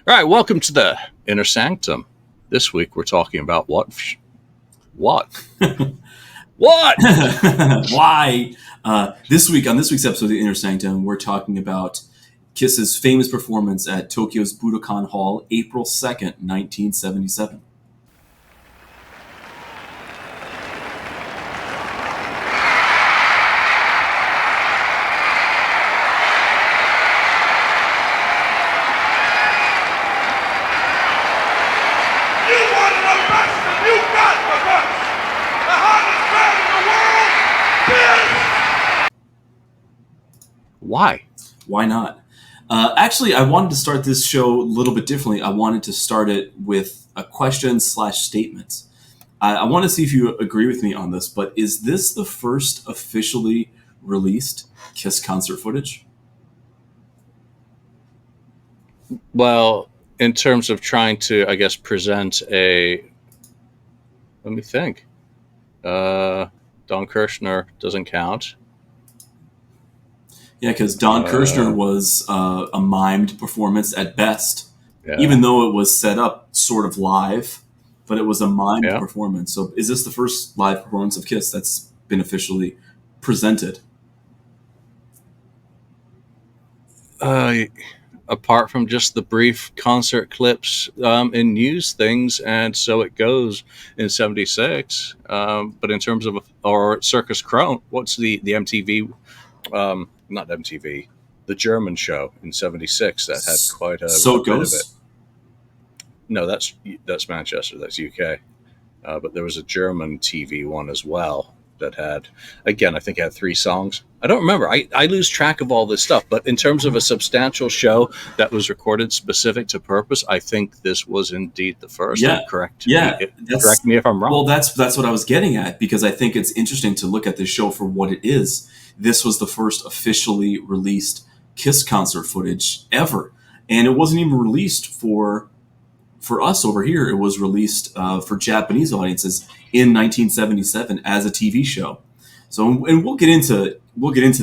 All right, welcome to the Inner Sanctum. This week we're talking about what? What? What? Why? This week's episode of the Inner Sanctum, we're talking about Kiss's famous performance at Tokyo's Budokan Hall, April 2nd, 1977. Why? Why not? Actually, I wanted to start this show a little bit differently. I wanted to start it with a question/statement. I want to see if you agree with me on this, but is this the first officially released Kiss concert footage? Well, in terms of trying to, I guess, present a. Let me think. Don Kirshner doesn't count. Yeah, because Don Kirshner was a mimed performance at best, Yeah. even though it was set up sort of live, but it was a mimed Yeah. performance. So is this the first live performance of Kiss that's been officially presented? Apart from just the brief concert clips in news things, and so it goes in '76. But in terms of or Circus Krone, what's the MTV? Not MTV, the German show in '76 that had quite a So it bit of it. goes. No, that's Manchester. That's UK. But there was a German TV one as well that had, again, I think it had 3 songs. I don't remember. I lose track of all this stuff. But in terms of a substantial show that was recorded specific to purpose, I think this was indeed the first. Yeah. Correct. Yeah, Correct me if I'm wrong. Well, that's what I was getting at, because I think it's interesting to look at this show for what it is. This was the first officially released Kiss concert footage ever, and it wasn't even released for us over here. It was released for Japanese audiences in 1977 as a TV show. So, and we'll get into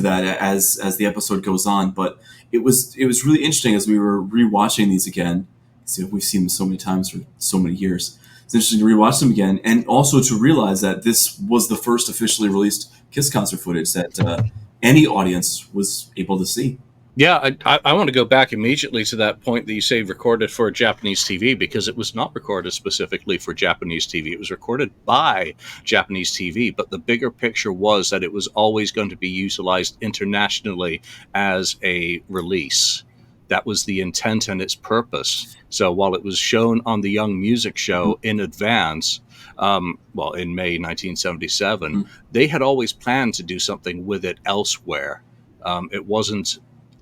that as the episode goes on. But it was really interesting as we were rewatching these again. See, we've seen them so many times for so many years. It's interesting to rewatch them again, and also to realize that this was the first officially released Kiss concert footage that any audience was able to see. Yeah, I want to go back immediately to that point that you say recorded for Japanese TV, because it was not recorded specifically for Japanese TV. It was recorded by Japanese TV, but the bigger picture was that it was always going to be utilized internationally as a release. That was the intent and its purpose. So while it was shown on the Young Music Show in advance, in May 1977, they had always planned to do something with it elsewhere. It wasn't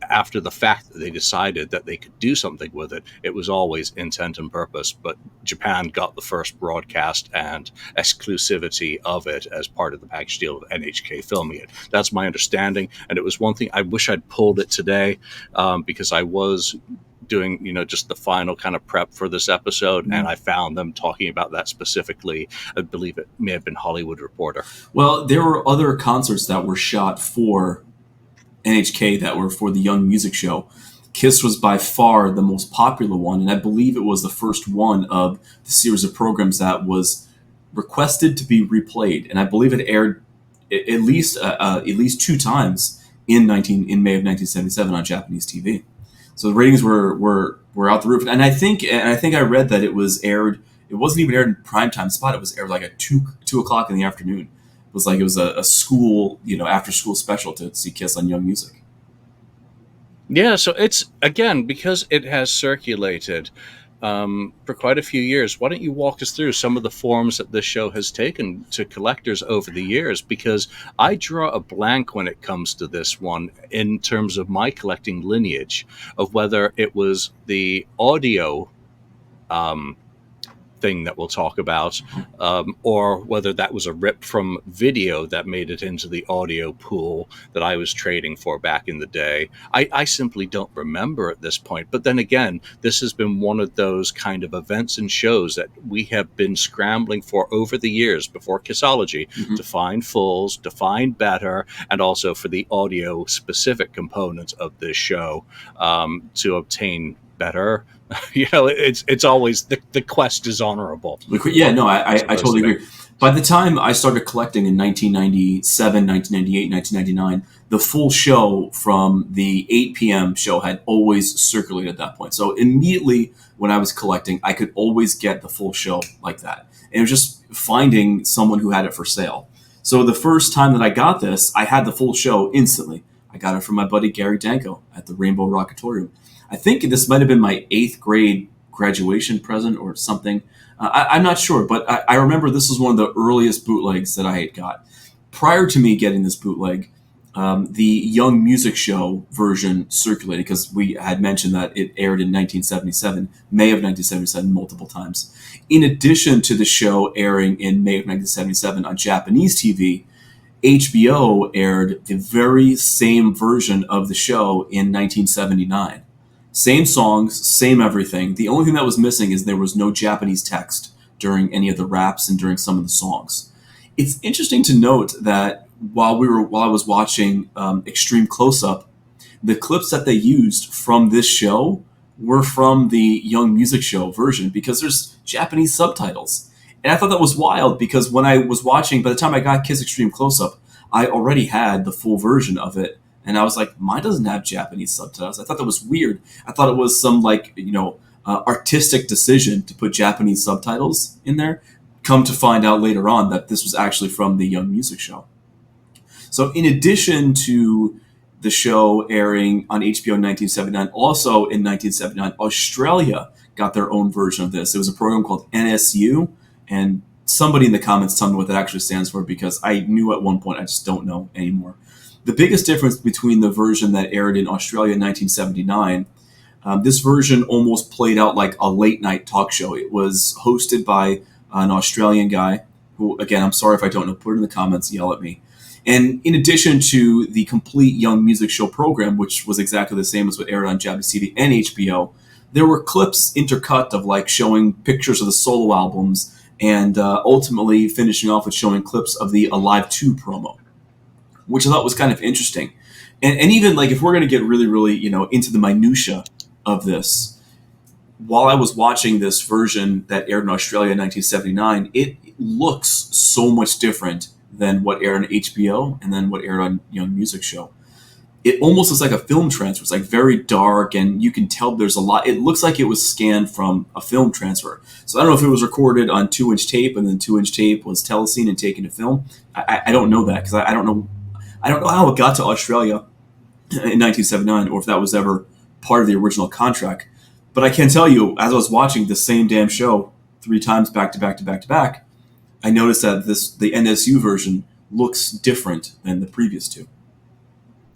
after the fact that they decided that they could do something with it. It was always intent and purpose, but Japan got the first broadcast and exclusivity of it as part of the package deal of NHK filming it. That's my understanding, and it was one thing I wish I'd pulled it today, because I was doing, just the final kind of prep for this episode, and I found them talking about that specifically. I believe it may have been Hollywood Reporter. Well, there were other concerts that were shot for NHK that were for the Young Music Show. Kiss was by far the most popular one, and I believe it was the first one of the series of programs that was requested to be replayed. And I believe it aired at least 2 times in May of 1977 on Japanese TV. So the ratings were out the roof. And I think I read that it was aired. It wasn't even aired in primetime spot. It was aired like at 2 o'clock in the afternoon. It was a school, after school special to see Kiss on Young Music. Yeah, so it's, again, because it has circulated for quite a few years. Why don't you walk us through some of the forms that this show has taken to collectors over the years? Because I draw a blank when it comes to this one in terms of my collecting lineage of whether it was the audio thing that we'll talk about, or whether that was a rip from video that made it into the audio pool that I was trading for back in the day. I simply don't remember at this point. But then again, this has been one of those kind of events and shows that we have been scrambling for over the years before Kissology to find fulls, to find better, and also for the audio specific components of this show to obtain better. It's always the quest is honorable. Yeah, no, I Supposed to totally be. agree. By the time I started collecting in 1997, 1998, 1999, the full show from the 8 p.m. show had always circulated at that point. So immediately when I was collecting, I could always get the full show like that. And it was just finding someone who had it for sale. So the first time that I got this, I had the full show instantly. I got it from my buddy Gary Danko at the Rainbow Rockatorium. I think this might have been my 8th grade graduation present or something. I'm not sure, but I remember this was one of the earliest bootlegs that I had got. Prior to me getting this bootleg, the Young Music Show version circulated because we had mentioned that it aired in 1977, May of 1977, multiple times. In addition to the show airing in May of 1977 on Japanese TV, HBO aired the very same version of the show in 1979. Same songs, same everything. The only thing that was missing is there was no Japanese text during any of the raps and during some of the songs. It's interesting to note that while I was watching Extreme Close Up, the clips that they used from this show were from the Young Music Show version because there's Japanese subtitles. And I thought that was wild because when I was watching, by the time I got Kiss Extreme Close Up, I already had the full version of it. And I was like, mine doesn't have Japanese subtitles. I thought that was weird. I thought it was some artistic decision to put Japanese subtitles in there. Come to find out later on that this was actually from the Young Music Show. So in addition to the show airing on HBO in 1979, also in 1979, Australia got their own version of this. It was a program called NSU, and somebody in the comments tell me what that actually stands for because I knew at one point, I just don't know anymore. The biggest difference between the version that aired in Australia in 1979, this version almost played out like a late night talk show. It was hosted by an Australian guy who, again, I'm sorry if I don't know, put it in the comments, yell at me. And in addition to the complete Young Music Show program, which was exactly the same as what aired on Japanese TV and HBO, there were clips intercut of like showing pictures of the solo albums and ultimately finishing off with showing clips of the Alive 2 promo, which I thought was kind of interesting. And even like if we're going to get really, really, into the minutia of this, while I was watching this version that aired in Australia in 1979, it looks so much different than what aired on HBO and then what aired on Young Music Show. It almost looks like a film transfer. It's like very dark, and you can tell there's a lot. It looks like it was scanned from a film transfer. So I don't know if it was recorded on 2-inch tape and then 2-inch tape was telescene and taken to film. I don't know that because I don't know how it got to Australia in 1979 or if that was ever part of the original contract. But I can tell you, as I was watching the same damn show 3 times back to back to back to back, I noticed that the NSU version looks different than the previous 2.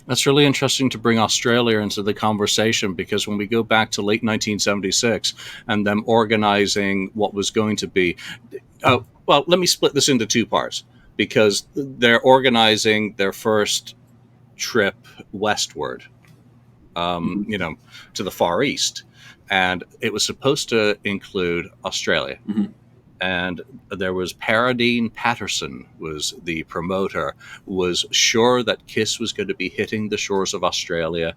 That's really interesting to bring Australia into the conversation because when we go back to late 1976 and them organizing what was going to be, well, let me split this into 2 parts because they're organizing their first trip westward, to the Far East. And it was supposed to include Australia. Mm-hmm. And there was Paradine Patterson was the promoter, was sure that Kiss was going to be hitting the shores of Australia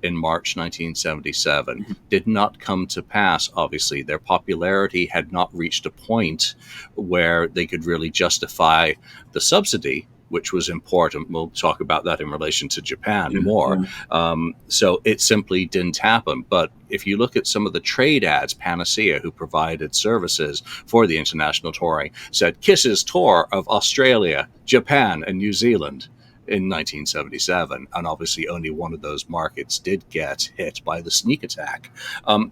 in March 1977. Mm-hmm. Did not come to pass, obviously. Their popularity had not reached a point where they could really justify the subsidy, which was important. We'll talk about that in relation to Japan more. Yeah. So it simply didn't happen. But if you look at some of the trade ads, Panacea, who provided services for the international touring, said Kiss's tour of Australia, Japan, and New Zealand in 1977. And obviously only one of those markets did get hit by the sneak attack.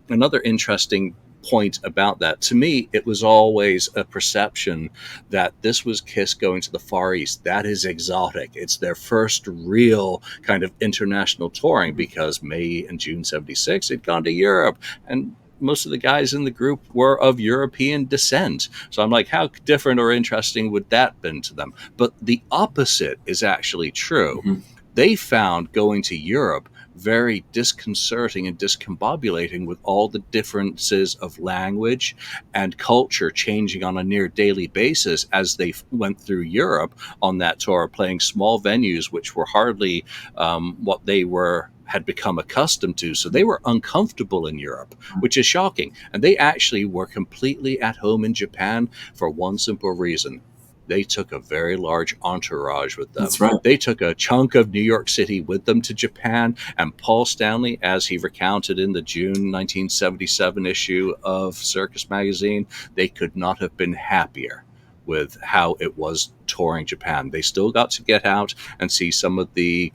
Another interesting point about that, to me, it was always a perception that this was Kiss going to the Far East. That is exotic. It's their first real kind of international touring because May and June 76 had gone to Europe and most of the guys in the group were of European descent. So I'm like, how different or interesting would that have been to them? But the opposite is actually true. Mm-hmm. They found going to Europe very disconcerting and discombobulating with all the differences of language and culture changing on a near daily basis as they went through Europe on that tour, playing small venues which were hardly what they were had become accustomed to. So they were uncomfortable in Europe, which is shocking. And they actually were completely at home in Japan for one simple reason. They took a very large entourage with them. That's right. They took a chunk of New York City with them to Japan. And Paul Stanley, as he recounted in the June 1977 issue of Circus Magazine, they could not have been happier with how it was touring Japan. They still got to get out and see some of the,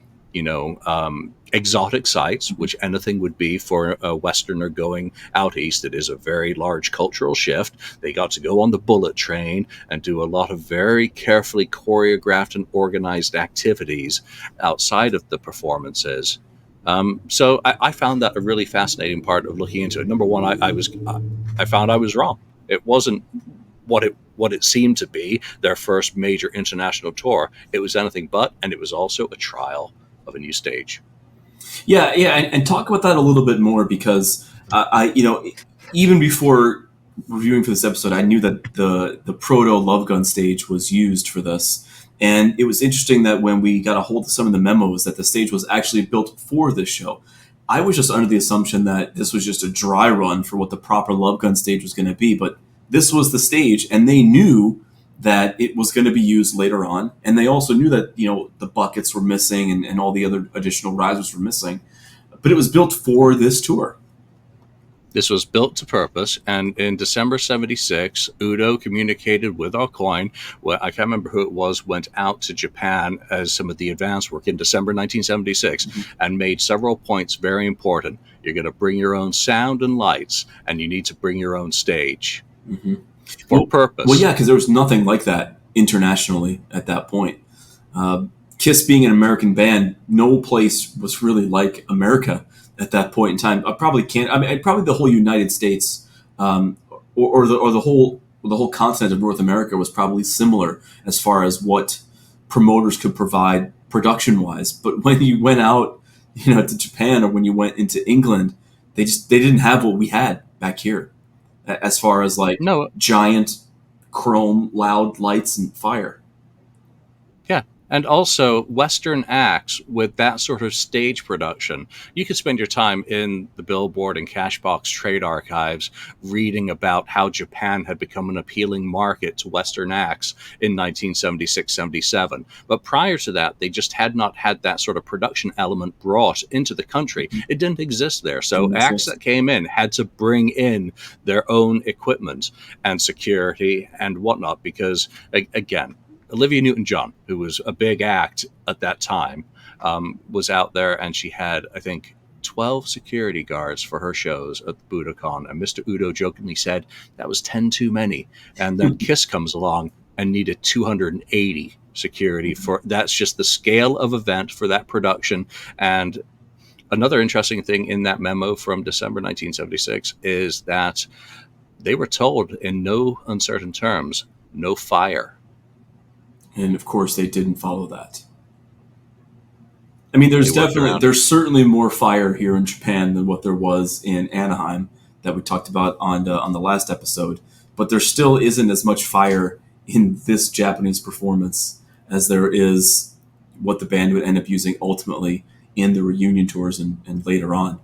exotic sites, which anything would be for a Westerner going out east. It is a very large cultural shift. They got to go on the bullet train and do a lot of very carefully choreographed and organized activities outside of the performances. So I found that a really fascinating part of looking into it. Number one, I found I was wrong. It wasn't what it seemed to be, their first major international tour. It was anything but, and it was also a trial of a new stage. Yeah, yeah, and talk about that a little bit more because even before reviewing for this episode, I knew that the proto Love Gun stage was used for this, and it was interesting that when we got a hold of some of the memos, that the stage was actually built for this show. I was just under the assumption that this was just a dry run for what the proper Love Gun stage was going to be, but this was the stage, and they knew that it was going to be used later on. And they also knew that, the buckets were missing and all the other additional risers were missing. But it was built for this tour. This was built to purpose, and in December 76, Udo communicated with Aucoin. Well, I can't remember who it was, went out to Japan as some of the advance work in December 1976, and made several points very important. You're going to bring your own sound and lights, and you need to bring your own stage. Mm-hmm. For purpose. Well, yeah, because there was nothing like that internationally at that point. Kiss being an American band, no place was really like America at that point in time. Probably the whole United States, or the whole continent of North America was probably similar as far as what promoters could provide production wise. But when you went out, to Japan, or when you went into England, they didn't have what we had back here, as far as like giant chrome loud lights and fire. Yeah. And also Western acts with that sort of stage production. You could spend your time in the Billboard and Cashbox trade archives reading about how Japan had become an appealing market to Western acts in 1976-77. But prior to that, they just had not had that sort of production element brought into the country. It didn't exist there. So acts that came in had to bring in their own equipment and security and whatnot because, again, Olivia Newton-John, who was a big act at that time, was out there, and she had, I think, 12 security guards for her shows at the Budokan. And Mr. Udo jokingly said that was 10 too many. And then Kiss comes along and needed 280 security for. That's just the scale of event for that production. And another interesting thing in that memo from December 1976 is that they were told in no uncertain terms, no fire. And of course, they didn't follow that. I mean, there's certainly more fire here in Japan than what there was in Anaheim that we talked about on the last episode. But there still isn't as much fire in this Japanese performance as there is what the band would end up using ultimately in the reunion tours and later on.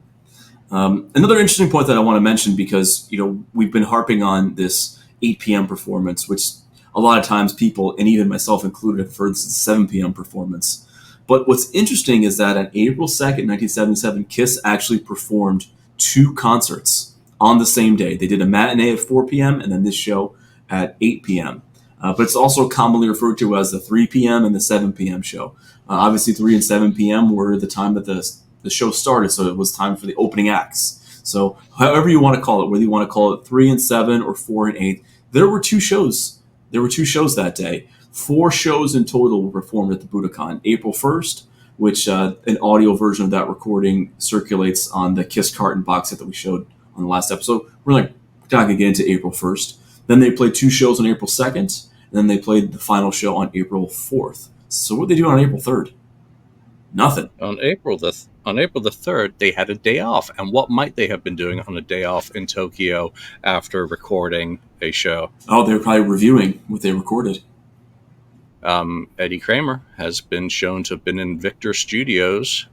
Another interesting point that I want to mention, because we've been harping on this 8 p.m. performance, which a lot of times people, and even myself included, have heard this 7 p.m. performance. But what's interesting is that on April 2nd, 1977, Kiss actually performed 2 concerts on the same day. They did a matinee at 4 p.m. and then this show at 8 p.m. But it's also commonly referred to as the 3 p.m. and the 7 p.m. show. Obviously, 3 and 7 p.m. were the time that the show started, so it was time for the opening acts. So however you want to call it, whether you want to call it 3 and 7 or 4 and 8, there were 2 shows. There were 2 shows that day. 4 shows in total were performed at the Budokan. April 1st, which an audio version of that recording circulates on the Kiss Carton box set that we showed on the last episode. We're not going to get into April 1st. Then they played 2 shows on April 2nd, and then they played the final show on April 4th. So what did they do on April 3rd? Nothing. On April the 3rd, they had a day off. And what might they have been doing on a day off in Tokyo after recording a show? Oh, they were probably reviewing what they recorded. Eddie Kramer has been shown to have been in Victor Studios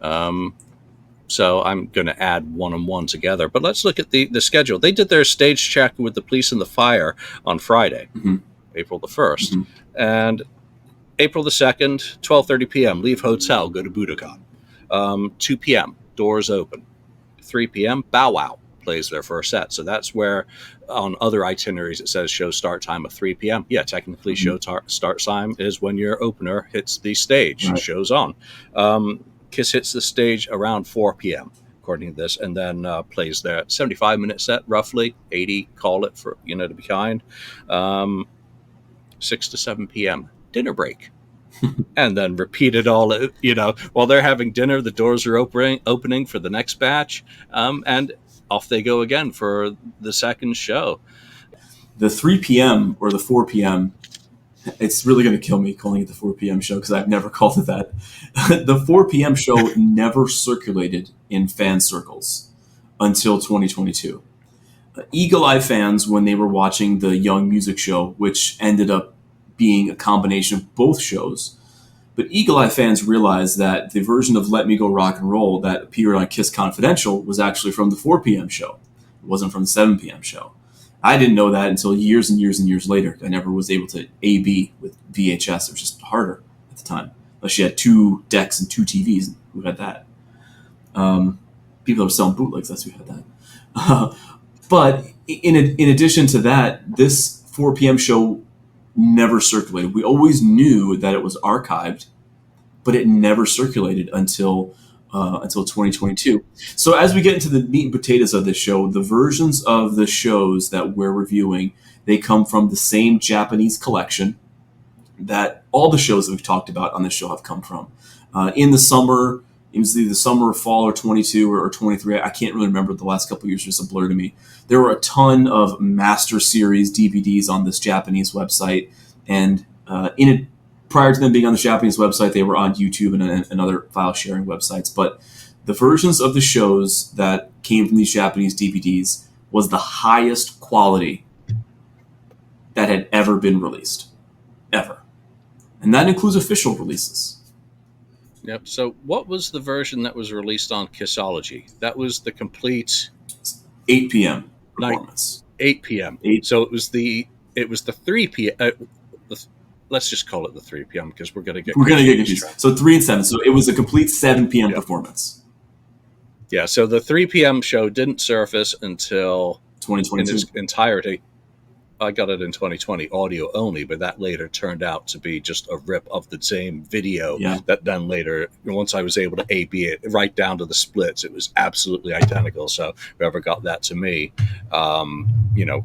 So I'm going to add one and one together. But let's look at the schedule. They did their stage check with the Police and the Fire on Friday, Mm-hmm. April the 1st. Mm-hmm. And April the 2nd, 12:30 p.m., leave hotel, go to Budokan. 2 p.m., doors open. 3 p.m., Bow Wow plays their first set. So that's where on other itineraries it says show start time of 3 p.m. Yeah, technically Mm-hmm. show start time is when your opener hits the stage, Right. show's on. Kiss hits the stage around 4 p.m., according to this, and then plays their 75-minute set, roughly, 80, call it, for to be kind. 6 to 7 p.m., dinner break. And then repeat it all, while they're having dinner, the doors are opening for the next batch, and off they go again for the second show. The 3 p.m. or the 4 p.m., it's really going to kill me calling it the 4 p.m. show because I've never called it that. The 4 p.m. show never circulated in fan circles until 2022. Eagle Eye fans, when they were watching the Young Music Show, which ended up being a combination of both shows, but Eagle Eye fans realized that the version of Let Me Go Rock and Roll that appeared on Kiss Confidential was actually from the 4 p.m. show. It wasn't from the 7 p.m. show. I didn't know that until years and years and years later. I never was able to A/B with VHS. It was just harder at the time. Unless you had 2 decks and 2 TVs. Who had that? People that were selling bootlegs, that's who had that. But in addition to that, this 4 p.m. show never circulated. We always knew that it was archived, but it never circulated until 2022. So as we get into the meat and potatoes of this show, the versions of the shows that we're reviewing, they come from the same Japanese collection that all the shows that we've talked about on this show have come from. In the summer, it was either the summer or fall or 22 or 23. I can't really remember. The last couple of years, just a blur to me. There were a ton of Master Series DVDs on this Japanese website, and prior to them being on the Japanese website, they were on YouTube and other file sharing websites. But the versions of the shows that came from these Japanese DVDs was the highest quality that had ever been released, ever, and that includes official releases. Yep. So what was the version that was released on Kissology? That was the complete 8 p.m. performance. 8 p.m. 8. So it was the 3 p.m. Let's just call it the 3 p.m. because we're going to get confused. So 3 and 7. So it was a complete 7 p.m. performance. Yeah. So the 3 p.m. show didn't surface until 2022 in its entirety. I got it in 2020, audio only, but that later turned out to be just a rip of the same video. Yeah. That then later, once I was able to A/B it right down to the splits, it was absolutely identical. So whoever got that to me,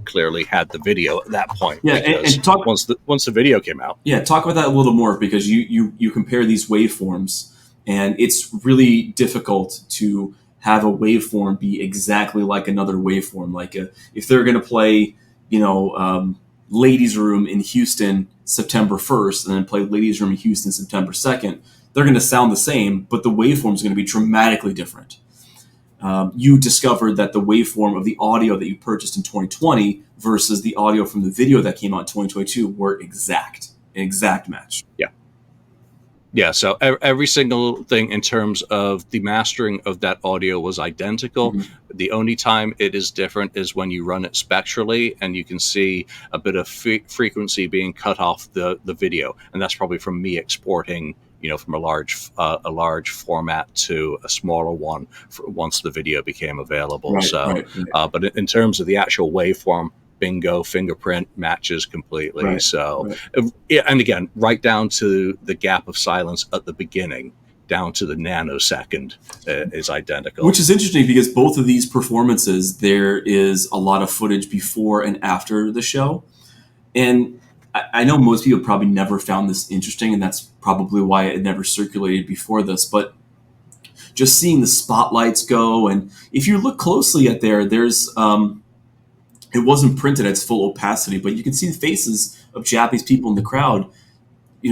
clearly had the video at that point. Yeah, and talk, once the video came out. Yeah, talk about that a little more because you compare these waveforms, and it's really difficult to have a waveform be exactly like another waveform. Like if they're going to play, Ladies Room in Houston September 1st and then play Ladies Room in Houston September 2nd, they're going to sound the same, but the waveform is going to be dramatically different. You discovered that the waveform of the audio that you purchased in 2020 versus the audio from the video that came out in 2022 were an exact match. Yeah. Yeah, so every single thing in terms of the mastering of that audio was identical. Mm-hmm. The only time it is different is when you run it spectrally, and you can see a bit of frequency being cut off the video, and that's probably from me exporting, from a large format to a smaller one once the video became available. Right. But in terms of the actual waveform, bingo, fingerprint matches completely. Right, so, and again, right down to the gap of silence at the beginning, down to the nanosecond, is identical. Which is interesting because both of these performances, there is a lot of footage before and after the show. And I know most people probably never found this interesting, and that's probably why it never circulated before this. But just seeing the spotlights go, and if you look closely at there's it wasn't printed at its full opacity, but you can see the faces of Japanese people in the crowd,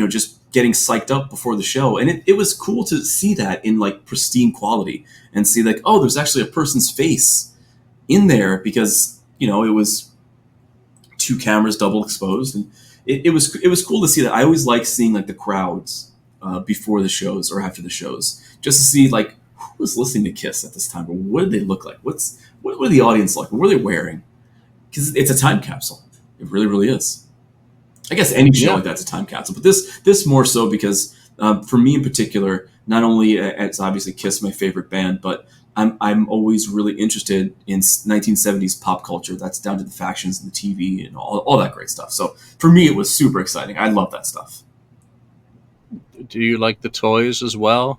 just getting psyched up before the show. And it was cool to see that in like pristine quality and see like, oh, there's actually a person's face in there because, it was 2 cameras double exposed. And it was cool to see that. I always like seeing like the crowds before the shows or after the shows, just to see like who was listening to Kiss at this time, or what did they look like? What were the audience like? What were they wearing? Because it's a time capsule. It really, really is. I guess any show Yeah. like that's a time capsule, but this more so because for me in particular, not only it's obviously Kiss my favorite band, but I'm always really interested in 1970s pop culture. That's down to the factions and the TV and all that great stuff. So for me, it was super exciting. I love that stuff. Do you like the toys as well?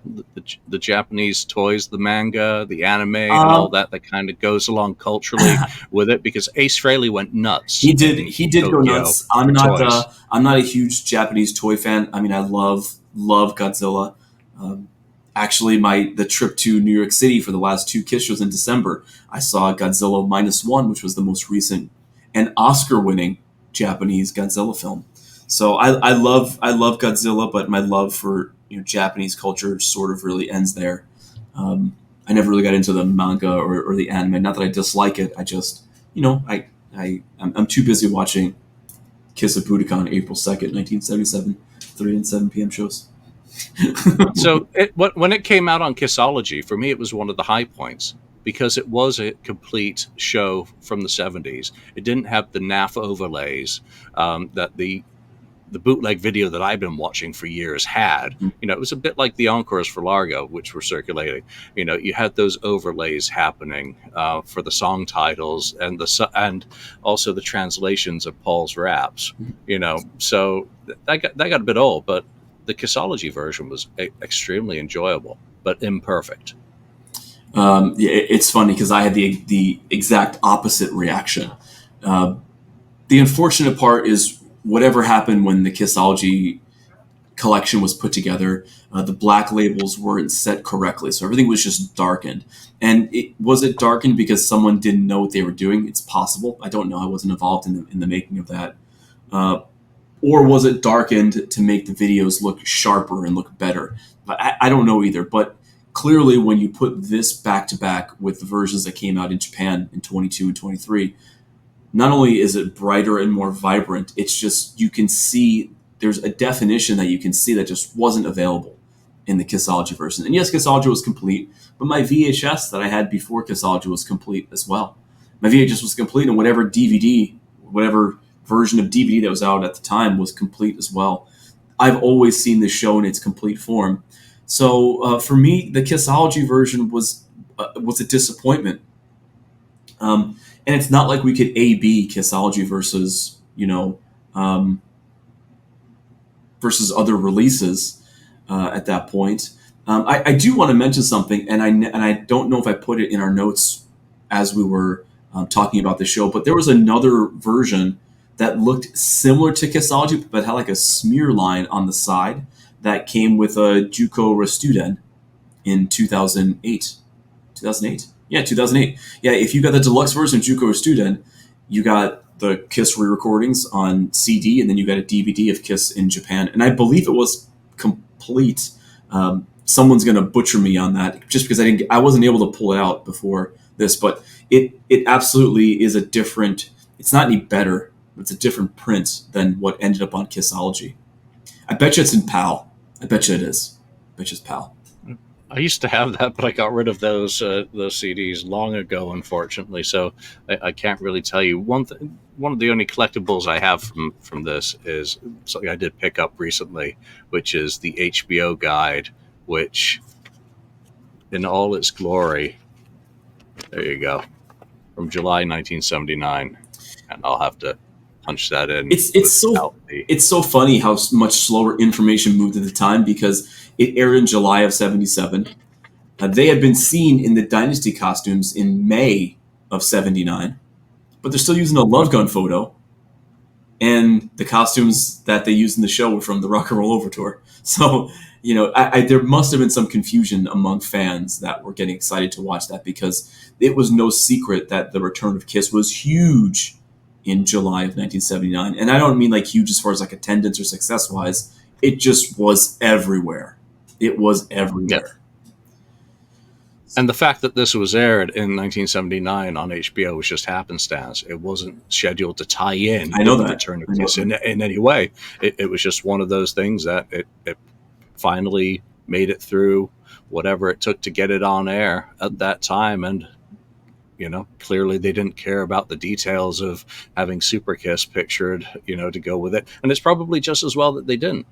The Japanese toys, the manga, the anime, and all Um, that kind of goes along culturally with it? Because Ace Frehley went nuts he did. in He did go Tokyo nuts. for toys. I'm not a huge Japanese toy fan. I mean, I love Godzilla. Um, Actually, the trip to New York City for the last two Kiss shows in December, I saw Godzilla -1, which was the most recent and Oscar-winning Japanese Godzilla film. So I love Godzilla, but my love for Japanese culture sort of really ends there. I never really got into the manga or the anime. Not that I dislike it. I just I'm too busy watching Kiss of Budokan April 2nd, 1977, 3 and 7 p.m. shows. So when it came out on Kissology, for me, it was one of the high points because it was a complete show from the 70s. It didn't have the NAF overlays that the bootleg video that I've been watching for years had. It was a bit like the encores for Largo, which were circulating. You had those overlays happening for the song titles and also the translations of Paul's raps. So that got a bit old, but the Kissology version was extremely enjoyable, but imperfect. Yeah, it's funny because I had the exact opposite reaction. Uh, the unfortunate part is whatever happened when the Kissology collection was put together, the black labels weren't set correctly, so everything was just darkened. And was it darkened because someone didn't know what they were doing? It's possible. I don't know. I wasn't involved in the making of that. Uh, or was it darkened to make the videos look sharper and look better? I don't know either. But clearly, when you put this back to back with the versions that came out in Japan in 22 and 23, not only is it brighter and more vibrant, it's just you can see there's a definition that you can see that just wasn't available in the Kissology version. And yes, Kissology was complete, but my VHS that I had before Kissology was complete as well. My VHS was complete, and whatever DVD, whatever version of DVD that was out at the time was complete as well. I've always seen this show in its complete form. So for me, the Kissology version was a disappointment. And it's not like we could A/B Kissology versus versus other releases at that point. I do want to mention something, and I don't know if I put it in our notes as we were talking about the show, but there was another version that looked similar to Kissology, but had like a smear line on the side that came with a Juko Restuden in 2008. 2008? Yeah, 2008. Yeah, if you got the deluxe version of Juko Restuden, you got the Kiss re-recordings on CD, and then you got a DVD of Kiss in Japan. And I believe it was complete. Someone's going to butcher me on that, just because I wasn't able to pull it out before this, but it absolutely is a different. It's not any better. It's a different print than what ended up on Kissology. I bet you it's in PAL. I bet you it is. I bet you it's PAL. I used to have that, but I got rid of those CDs long ago, unfortunately. So I can't really tell you. One of the only collectibles I have from this is something I did pick up recently, which is the HBO guide, which, in all its glory, there you go, from July 1979, and I'll have to punch that in. It's so funny how much slower information moved at the time, because it aired in July of 77. They had been seen in the Dynasty costumes in May of 79, but they're still using a Love Gun photo, and the costumes that they used in the show were from the Rock and Roll Over Tour. So, there must have been some confusion among fans that were getting excited to watch that, because it was no secret that the return of Kiss was huge in July of 1979. And I don't mean like huge as far as like attendance or success wise. It just was everywhere. It was everywhere. Yeah. And the fact that this was aired in 1979 on HBO was just happenstance. It wasn't scheduled to tie in I know with that. the return of Kiss in any way. It was just one of those things that it finally made it through whatever it took to get it on air at that time. And clearly they didn't care about the details of having Super Kiss pictured, to go with it. And it's probably just as well that they didn't.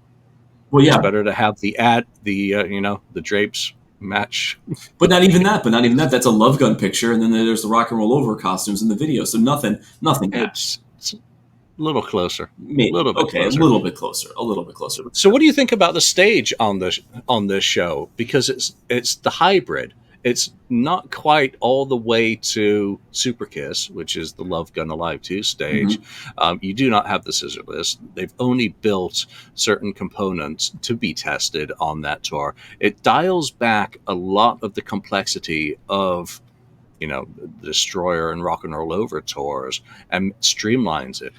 Well, It's yeah, better to have the the drapes match. but not even that. But not even that. That's a Love Gun picture, and then there's the Rock and Roll Over costumes in the video. So nothing matched. It's a little closer, a Maybe little bit okay, closer. a little bit closer, a little bit closer. So, what do you think about the stage on this show? Because it's the hybrid. It's not quite all the way to Super Kiss, which is the Love Gun Alive 2 stage. You do not have the scissor list. They've only built certain components to be tested on that tour. It dials back a lot of the complexity of the Destroyer and Rock and Roll Over tours and streamlines it.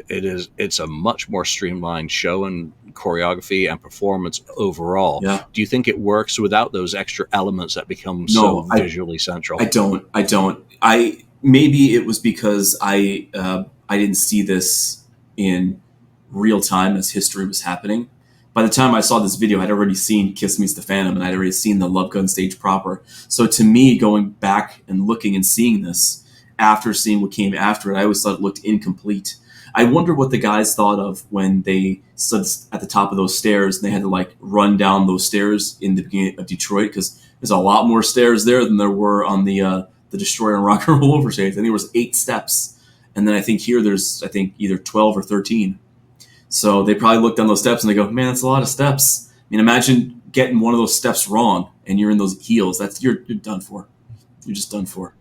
It's a much more streamlined show and choreography and performance overall. Yeah. Do you think it works without those extra elements that become so visually central? I don't. I maybe it was because I didn't see this in real time as history was happening. By the time I saw this video, I'd already seen Kiss Meets the Phantom, and I'd already seen the Love Gun stage proper. So to me, going back and looking and seeing this after seeing what came after it, I always thought it looked incomplete. I wonder what the guys thought of when they stood at the top of those stairs and they had to run down those stairs in the beginning of Detroit, because there's a lot more stairs there than there were on the Destroyer and Rock and Roll Over stage. I think there was 8 steps, and then I think here there's either 12 or 13. So they probably look down those steps and they go, "Man, that's a lot of steps." I mean, imagine getting one of those steps wrong and you're in those heels. You're done for. You're just done for.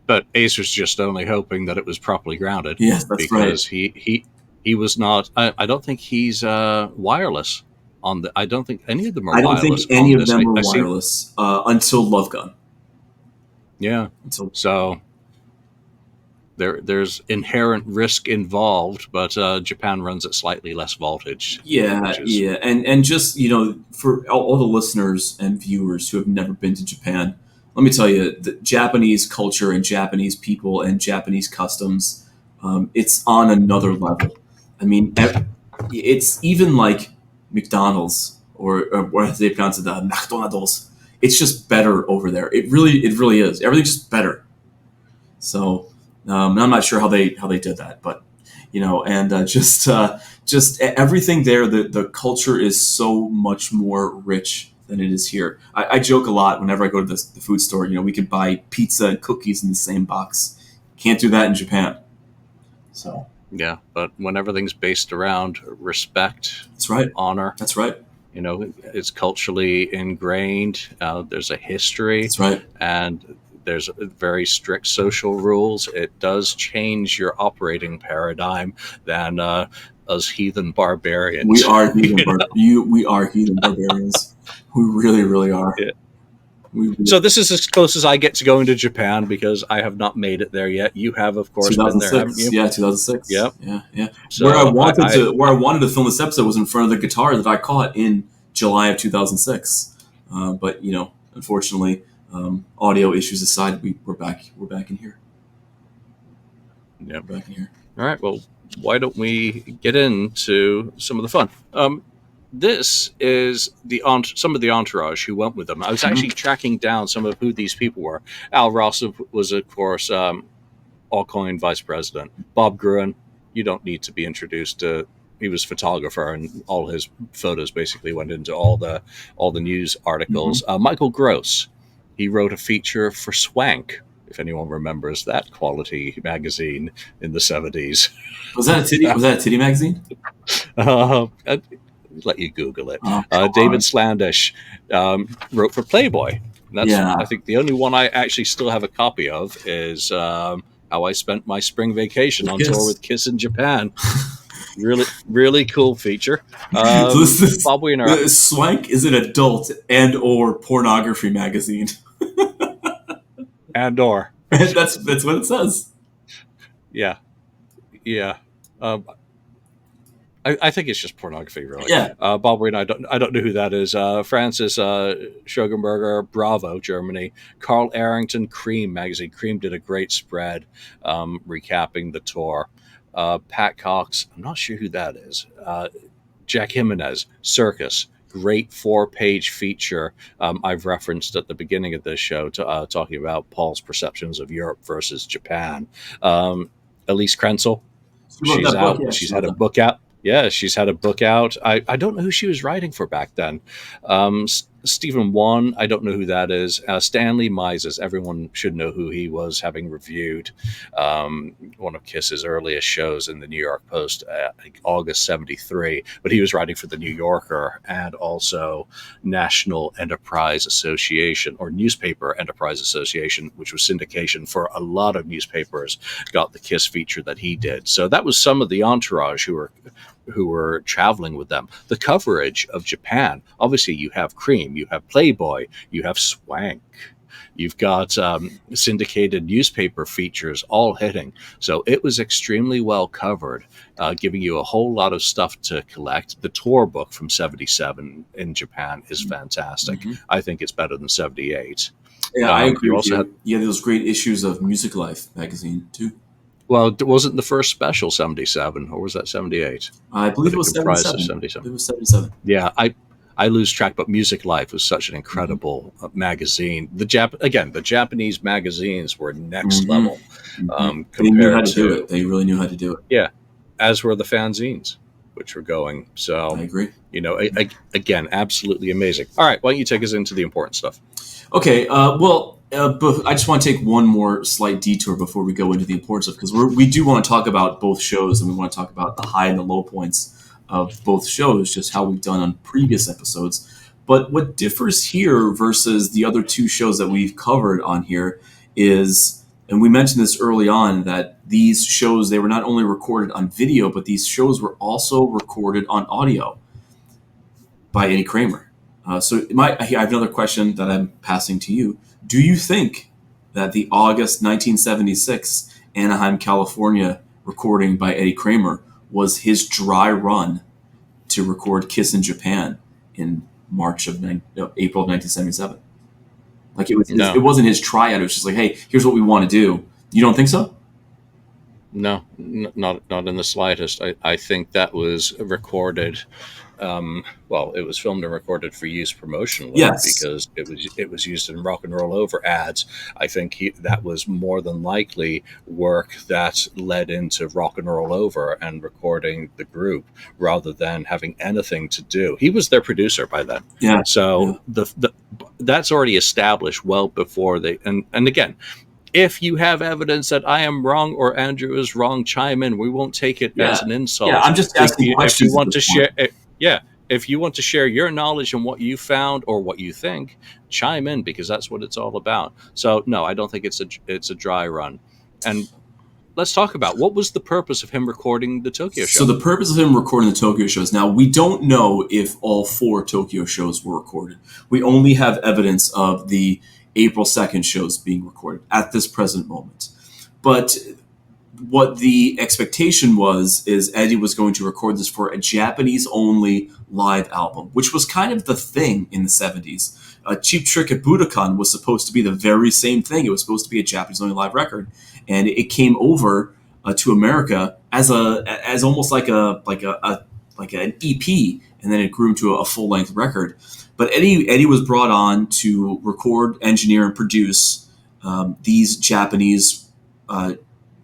But Ace was just only hoping that it was properly grounded. Yes, that's because right. he was not. I don't think he's wireless on the. I don't think any of them are. I don't wireless think any on of this. them were wireless until Love Gun. Yeah. So there's inherent risk involved, but Japan runs at slightly less voltage. Yeah, and just for all the listeners and viewers who have never been to Japan, let me tell you, the Japanese culture and Japanese people and Japanese customs, it's on another level. I mean, it's even like McDonald's or as they pronounce it, McDonald's. It's just better over there. It really is. Everything's just better. So I'm not sure how they did that, but and just everything there. The culture is so much more rich than it is here. I joke a lot whenever I go to the food store. We could buy pizza and cookies in the same box. Can't do that in Japan. So yeah, but when everything's based around respect, that's right, honor. That's right. It's culturally ingrained. There's a history. That's right. And there's very strict social rules. It does change your operating paradigm than us heathen barbarians. We are heathen. We are heathen barbarians. We really, really are. Yeah. So this is as close as I get to going to Japan, because I have not made it there yet. You have, of course, been there, haven't you? Yeah, 2006. Yep. Yeah. So where I wanted to film this episode was in front of the guitar that I caught in July of 2006. But unfortunately, audio issues aside, we're back in here. Yeah, we're back in here. All right. Well, why don't we get into some of the fun? This is some of the entourage who went with them. I was actually tracking down some of who these people were. Al Ross was, of course, Allcoin vice president. Bob Gruen, you don't need to be introduced to. He was photographer, and all his photos basically went into all the news articles. Michael Gross, he wrote a feature for Swank, if anyone remembers that quality magazine in the 70s. Was that a titty magazine? Let you Google it. David Slandish wrote for Playboy. That's, I think, the only one I actually still have a copy of is How I Spent My Spring Vacation on Tour with Kiss in Japan. Really, really cool feature. Bob Wiener. Swank is an adult and or pornography magazine. And or. That's what it says. Yeah. I think it's just pornography, really. Yeah. Bob Wiener, I don't know who that is. Francis Schoenberger, Bravo, Germany. Carl Arrington, Cream magazine. Cream did a great spread recapping the tour. Pat Cox, I'm not sure who that is. Jack Jimenez, Circus. great 4-page feature I've referenced at the beginning of this show, talking about Paul's perceptions of Europe versus Japan. Elise Krenzel, She wrote that book. Yeah, she's she had wrote a that. book out. Yeah, she's had a book out. I don't know who she was writing for back then. Stephen Wan, I don't know who that is. Stanley Mises, everyone should know who he was, having reviewed one of Kiss's earliest shows in the New York Post, like August '73. But he was writing for the New Yorker and also National Enterprise Association, or Newspaper Enterprise Association, which was syndication for a lot of newspapers, got the Kiss feature that he did. So that was some of the entourage who were traveling with them. The coverage of Japan, obviously, you have Cream, you have Playboy, you have Swank, you've got syndicated newspaper features all hitting. So it was extremely well covered, giving you a whole lot of stuff to collect. The tour book from '77 in Japan is fantastic. Mm-hmm. I think it's better than '78. Yeah, I agree You with also had, you. You had those great issues of Music Life magazine too. well, it wasn't the first special '77, or was that '78? I believe But it it was comprised of 77. It '77. was 77. Yeah, I lose track, but Music Life was such an Mm-hmm. incredible magazine. The Japanese magazines were next Mm-hmm. level Mm-hmm. They knew how compared to do it. to, They really knew how to do it. yeah, as were the fanzines, which were going. I So, agree. again, absolutely amazing. All right, why don't you take us into the important stuff? Okay. But I just want to take one more slight detour before we go into the importance of, because we do want to talk about both shows, and we want to talk about the high and the low points of both shows, just how we've done on previous episodes. But what differs here versus the other two shows that we've covered on here is, and we mentioned this early on, that these shows, they were not only recorded on video, but these shows were also recorded on audio by Eddie Kramer. I have another question that I'm passing to you. Do you think that the August 1976 Anaheim, California recording by Eddie Kramer was his dry run to record Kiss in Japan in April of 1977? Like it No, wasn't his tryout. It was just like, hey, here's what we want to do. You don't think so? no, not in the slightest. I think that was recorded. Well, it was filmed and recorded for use promotionally Yes. because it was used in Rock and Roll Over ads. I think that was more than likely work that led into Rock and Roll Over and recording the group rather than having anything to do. He was their producer by then, Yeah. Yeah. so that's already established well before they. And again, if you have evidence that I am wrong or Andrew is wrong, chime in. We won't take it Yeah. as an Yeah. insult. I'm just If asking you questions at want this to point. share, yeah, if you want to share your knowledge and what you found or what you think, chime in, because that's what it's all about. So no, I don't think it's a dry run. And let's talk about what was the purpose of him recording the Tokyo So show. the purpose of him recording the Tokyo shows. Now we don't know if all 4 Tokyo shows were recorded. We only have evidence of the April 2nd shows being recorded at this present moment. But what the expectation was is Eddie was going to record this for a Japanese only live album, which was kind of the thing in the 70s. Cheap Trick at Budokan was supposed to be the very same thing. It was supposed to be a Japanese only live record, and it came over to America as almost like an EP, and then it grew into a full length record. But Eddie was brought on to record, engineer, and produce these Japanese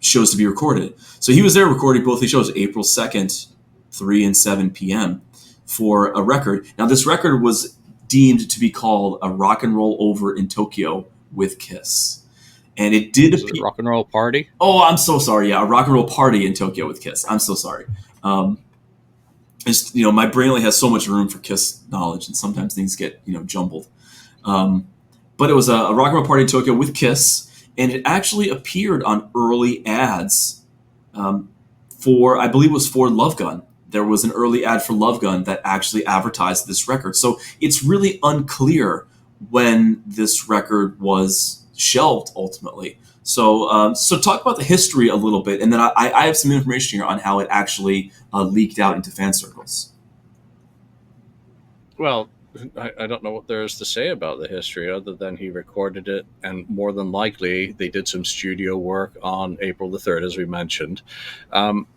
shows to be recorded. So he was there recording both these shows, April 2nd, 3 and 7 p.m. for a record. Now, this record was deemed to be called A Rock and Roll Over in Tokyo with Kiss. And it did Was it appear. Rock and Roll Party? Oh, I'm so sorry. Yeah, A Rock and Roll Party in Tokyo with Kiss. I'm so sorry. My brain only has so much room for Kiss knowledge, and sometimes things get jumbled. But it was a Rock and Roll Party in Tokyo with Kiss, and it actually appeared on early ads I believe it was for Love Gun. There was an early ad for Love Gun that actually advertised this record. So it's really unclear when this record was shelved ultimately. So talk about the history a little bit, and then I have some information here on how it actually leaked out into fan circles. Well, I don't know what there is to say about the history other than he recorded it, and more than likely they did some studio work on April the 3rd, as we mentioned. Um,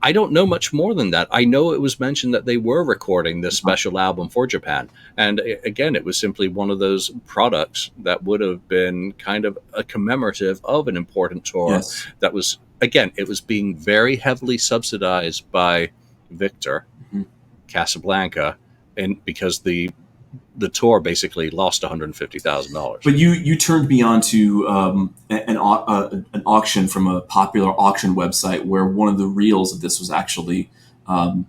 I I don't know much more than that. I know it was mentioned that they were recording this Uh-huh. special album for Japan. And again, it was simply one of those products that would have been kind of a commemorative of an important tour Yes. that was, again, it was being very heavily subsidized by Victor, Mhm. Casablanca, and because the tour basically lost $150,000. But you turned me on to an auction from a popular auction website where one of the reels of this was actually um,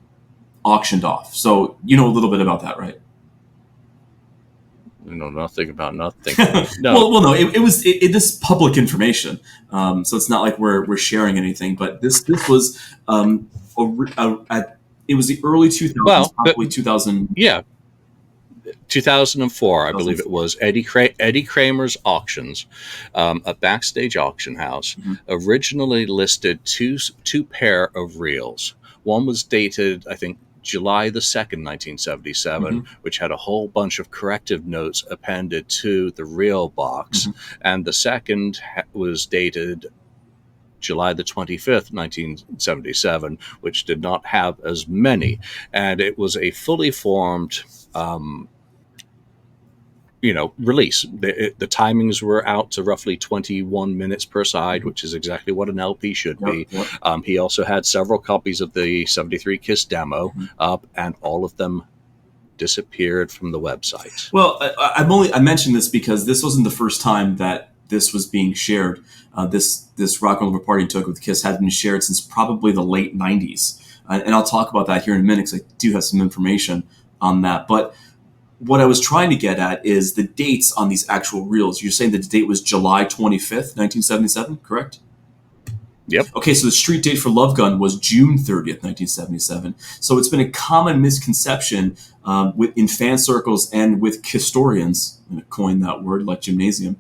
auctioned off. So you know a little bit about that, right? You know nothing about nothing. No, well, no, this is public information, so it's not like we're sharing anything. But this was it was the early 2000s, well, but probably 2000, yeah, 2004, I believe it 2004. was. Eddie Kramer's Auctions, a backstage auction house, Mhm. originally listed two pair of reels. One was dated, I think, July the 2nd, 1977, Mhm. which had a whole bunch of corrective notes appended to the reel box. Mhm. And the second was dated July the 25th, 1977, which did not have as many. And it was a fully formed um, release. The timings were out to roughly 21 minutes per side, Mhm. which is exactly what an LP should Yep. be. Yep. He also had several copies of the 73 Kiss demo Mhm. up, and all of them disappeared from the website. Well, I mentioned this because this wasn't the first time that this was being shared. This rock and roll party took with Kiss had been shared since probably the late '90s, and I'll talk about that here in a minute because I do have some information on that. But what I was trying to get at is the dates on these actual reels. You're saying that the date was July 25th, 1977, correct? Yep. Okay, so the street date for Love Gun was June 30th, 1977. So it's been a common misconception in fan circles and with historians, I'm going to coin that word like gymnasium,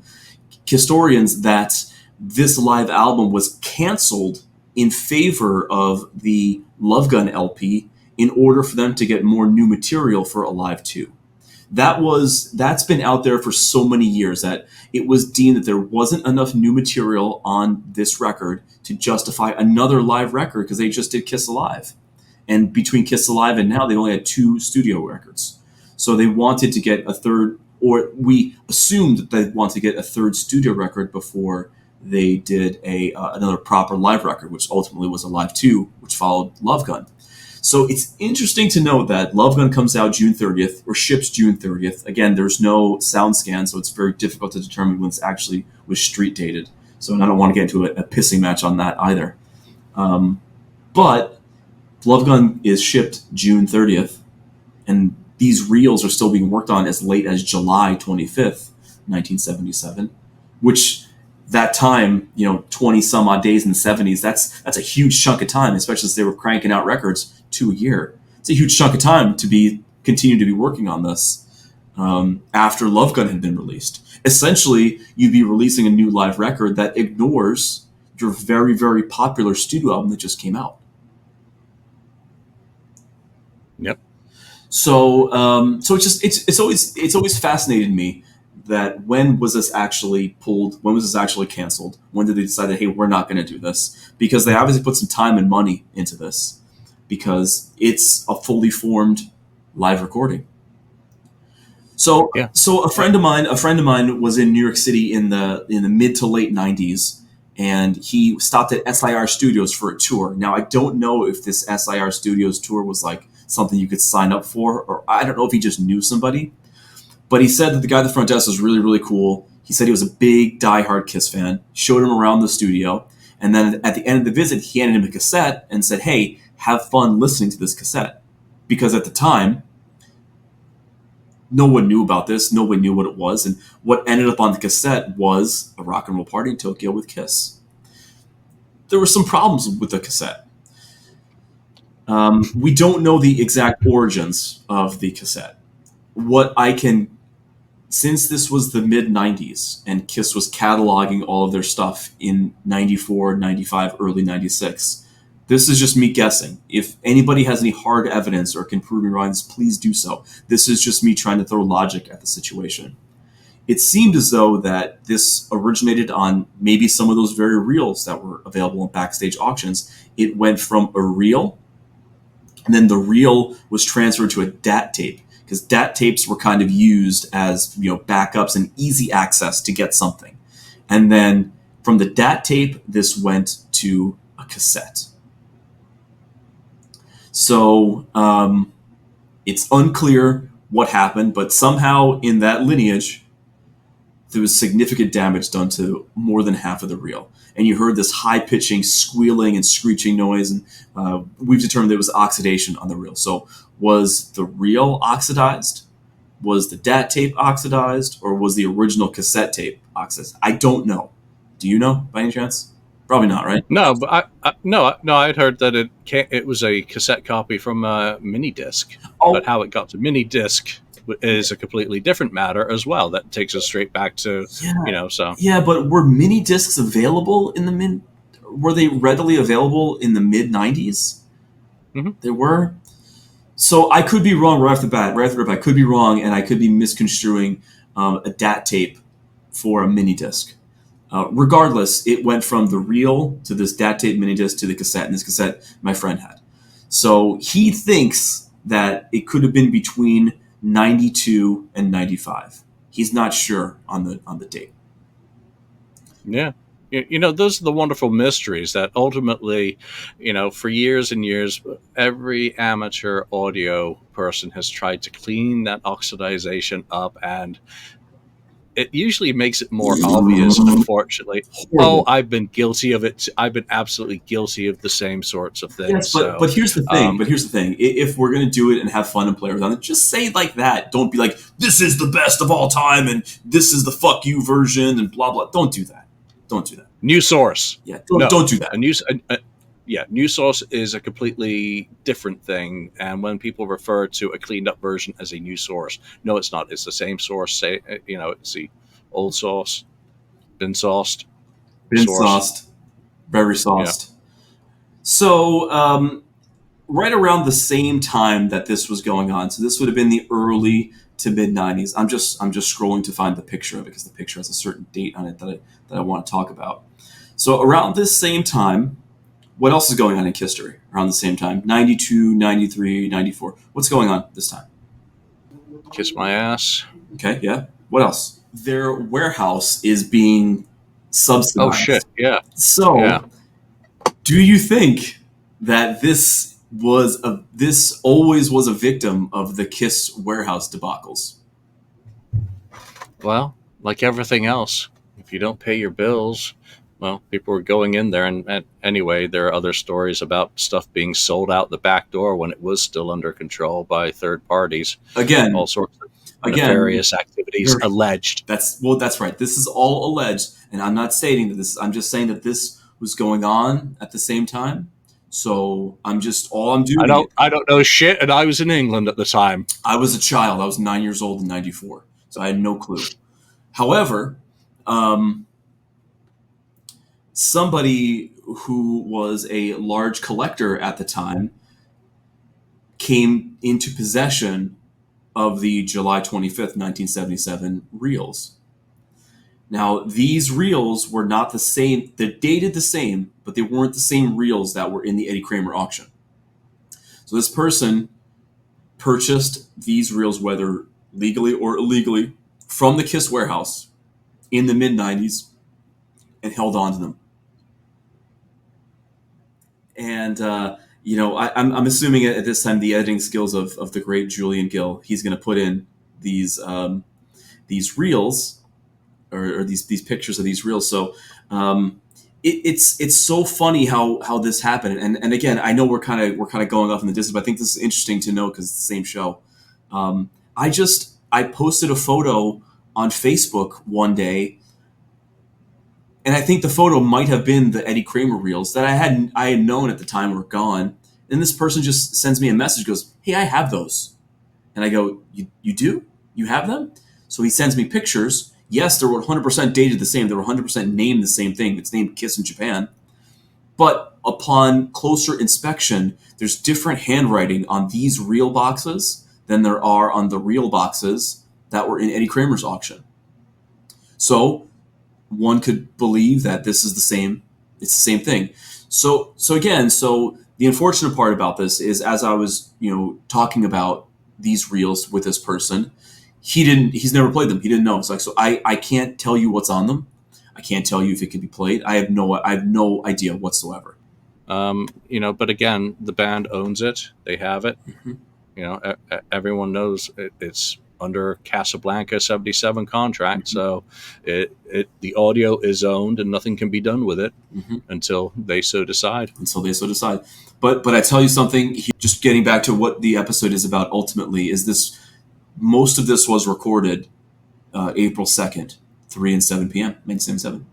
historians, that this live album was canceled in favor of the Love Gun LP in order for them to get more new material for Alive 2. That's been out there for so many years that it was deemed that there wasn't enough new material on this record to justify another live record because they just did Kiss Alive. And between Kiss Alive and now, they only had 2 studio records. So they wanted to get a third, or we assumed that they wanted to get a third studio record before they did another proper live record, which ultimately was Alive 2, which followed Love Gun. So it's interesting to note that Love Gun comes out June 30th, or ships June 30th. Again, there's no sound scan, so it's very difficult to determine when it's actually was street dated. So I don't want to get into a pissing match on that either. But Love Gun is shipped June 30th, and these reels are still being worked on as late as July 25th, 1977, which that time, 20 some odd days in the 70s, that's a huge chunk of time, especially as they were cranking out records 2 a year. It's a huge chunk of time to continue to be working on this after Love Gun had been released. Essentially, you'd be releasing a new live record that ignores your very, very popular studio album that just came out. Yep. So it's always fascinated me that when was this actually pulled? When was this actually canceled? When did they decide that, hey, we're not going to do this? Because they obviously put some time and money into this because it's a fully formed live recording. So Yeah. so a friend of mine was in New York City in the mid to late '90s, and he stopped at SIR Studios for a tour. Now I don't know if this SIR Studios tour was like something you could sign up for, or I don't know if he just knew somebody. But he said that the guy at the front desk was really, really cool. He said he was a big, diehard Kiss fan. Showed him around the studio, and then at the end of the visit, he handed him a cassette and said, "Hey, have fun listening to this cassette," because at the time, no one knew about this. No one knew what it was, and what ended up on the cassette was a rock and roll party in Tokyo with Kiss. There were some problems with the cassette. We don't know the exact origins of the cassette. What I can Since this was the mid 90s and Kiss was cataloging all of their stuff in 94, 95, early 96, this is just me guessing. If anybody has any hard evidence or can prove me wrong, please do so. This is just me trying to throw logic at the situation. it seemed as though that this originated on maybe some of those very reels that were available in backstage auctions. It went from a reel, and then the reel was transferred to a DAT tape, because DAT tapes were kind of used as, backups and easy access to get something. And then from the DAT tape, this went to a cassette. So it's unclear what happened, but somehow in that lineage, there was significant damage done to more than half of the reel. And you heard this high-pitching squealing and screeching noise, and we've determined there was oxidation on the reel. So was the reel oxidized? Was the DAT tape oxidized? Or was the original cassette tape oxidized? I don't know. Do you know, by any chance? Probably not, right? No, but I'd heard that it was a cassette copy from a mini disc, Oh, but how it got to mini disc is a completely different matter as well. That takes us straight back to yeah. so Yeah, but were mini discs available in the mid? Were they readily available in the mid '90s? Mhm. They were. So I could be wrong right off the bat. Right off the rip, I could be wrong, and I could be misconstruing a DAT tape for a mini disc. Regardless, it went from the reel to this DAT tape mini disc to the cassette, and this cassette my friend had. So he thinks that it could have been between 92 and 95. He's not sure on the date. Yeah. Those are the wonderful mysteries that ultimately, for years and years, every amateur audio person has tried to clean that oxidization up, and it usually makes it more obvious, unfortunately. Oh, Horrible. I've been guilty of it. I've been absolutely guilty of the same sorts of things. Yes, but So, but here's the thing. But here's the thing. If we're gonna do it and have fun and play around it, just say it like that. Don't be like, "This is the best of all time," and "This is the fuck you version," and blah blah. Don't do that. Don't do that. new source. Yeah, No, don't do that. new source is a completely different thing. And when people refer to a cleaned up version as a new source, no, it's not. It's the same source. It's the old source, been sauced Been source. sauced, very Yeah. sauced. So right around the same time that this was going on, so this would have been the early to mid '90s. I'm just scrolling to find the picture of it because the picture has a certain date on it that I want to talk about. So around this same time, what else is going on in history around the same time? 92, 93, 94. What's going on this time? Kiss my ass. Okay, yeah. What else? Their warehouse is being Oh shit. subsidized. Yeah. Yeah. So, do you think that this always was a victim of the Kiss warehouse debacles? Well, like everything else, if you don't pay your bills, well, people were going in there. And anyway, there are other stories about stuff being sold out the back door when it was still under control by third parties. Again, All sorts of again, nefarious activities alleged. that's right. This is all alleged, and I'm not stating that this. I'm just saying that this was going on at the same time. So all I'm I doing. don't I don't know shit, and I was in England at the time. I was a child. I was 9 years old in '94, so I had no clue. However, um, somebody who was a large collector at the time came into possession of the July 25th, 1977 reels. Now, these reels were not the same, they're dated the same, but they weren't the same reels that were in the Eddie Kramer auction. So this person purchased these reels, whether legally or illegally, from the Kiss warehouse in the mid 90s and held on to them. And, I'm assuming at this time the editing skills of the great Julian Gill, he's going to put in these reels or these pictures of these reels. So it's so funny how this happened. And again, I know we're kind of going off in the distance, but I think this is interesting to know because it's the same show. I posted a photo on Facebook one day, and I think the photo might have been the Eddie Kramer reels that I had known at the time were gone. And this person just sends me a message, goes, "Hey, I have those," and I go, "You do? You have them?" So he sends me pictures. Yes, they were 100% dated the same. They were 100% named the same thing. It's named Kiss in Japan. But upon closer inspection, there's different handwriting on these reel boxes than there are on the reel boxes that were in Eddie Kramer's auction. So one could believe that this is the same. It's the same thing. So again, so the unfortunate part about this is, as I was, talking about these reels with this person, he's never played them. He didn't know. It's like, so I can't tell you what's on them. I can't tell you if it can be played. I have no idea whatsoever. But again, the band owns it. They have it. Mm-hmm. Everyone knows it's under Casablanca 77 contract. Mm-hmm. So the audio is owned and nothing can be done with it Mm-hmm. until they so decide. But I tell you something, just getting back to what the episode is about ultimately, is this, most of this was recorded April 2nd, 3 and 7 p.m., 1977.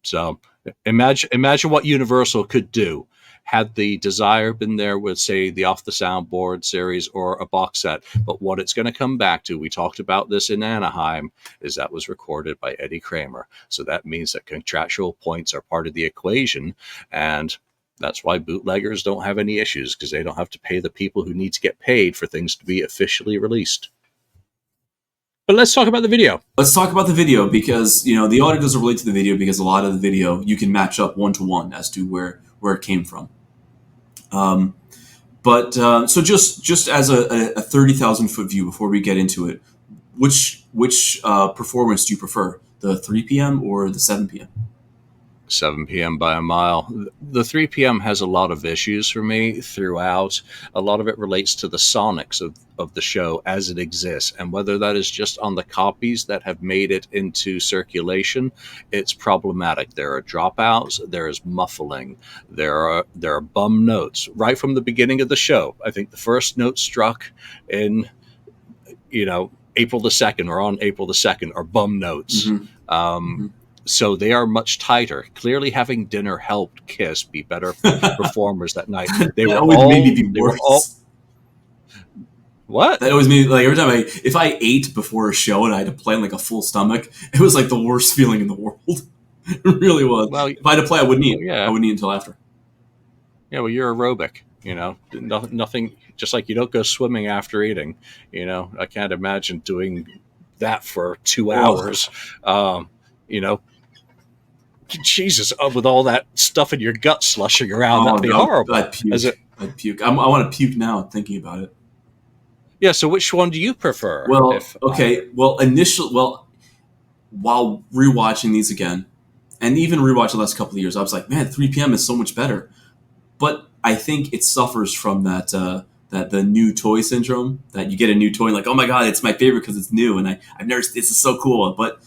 So imagine what Universal could do had the desire been there with, say, the Off the Soundboard series or a box set. But what it's going to come back to, we talked about this in Anaheim, is that was recorded by Eddie Kramer. So that means that contractual points are part of the equation. And that's why bootleggers don't have any issues, because they don't have to pay the people who need to get paid for things to be officially released. But let's talk about the video. Let's talk about the video, because the audio doesn't relate to the video, because a lot of the video you can match up one-to-one as to where it came from. So just as a 30,000 foot view before we get into it, which performance do you prefer, the 3 p.m. or the 7 p.m.? 7 p.m. by a mile. The 3 p.m. has a lot of issues for me throughout. A lot of it relates to the sonics of the show as it exists, and whether that is just on the copies that have made it into circulation, it's problematic. There are dropouts, there is muffling, there are bum notes right from the beginning of the show. I think the first note struck in April the 2nd, or on April the 2nd, are bum notes. Mm-hmm. So they are much tighter. Clearly, having dinner helped Kiss be better performers that night. They were always all, made me be worse. What? That always made, like, every time if I ate before a show and I had to play on like a full stomach, it was like the worst feeling in the world. It really was. Well, if I had to play, I wouldn't eat. Yeah. I wouldn't eat until after. Yeah, well, you're aerobic. Nothing. Just like you don't go swimming after eating. I can't imagine doing that for 2 hours. Jesus, with all that stuff in your gut slushing around, that'd be horrible. I'd puke. I want to puke now thinking about it. Yeah, so which one do you prefer? Well, while rewatching these again, and even rewatching the last couple of years, I was like, man, 3 p.m. is so much better. But I think it suffers from that the new toy syndrome, that you get a new toy and like, oh my god, it's my favorite because it's new, and I've never, this is so cool. But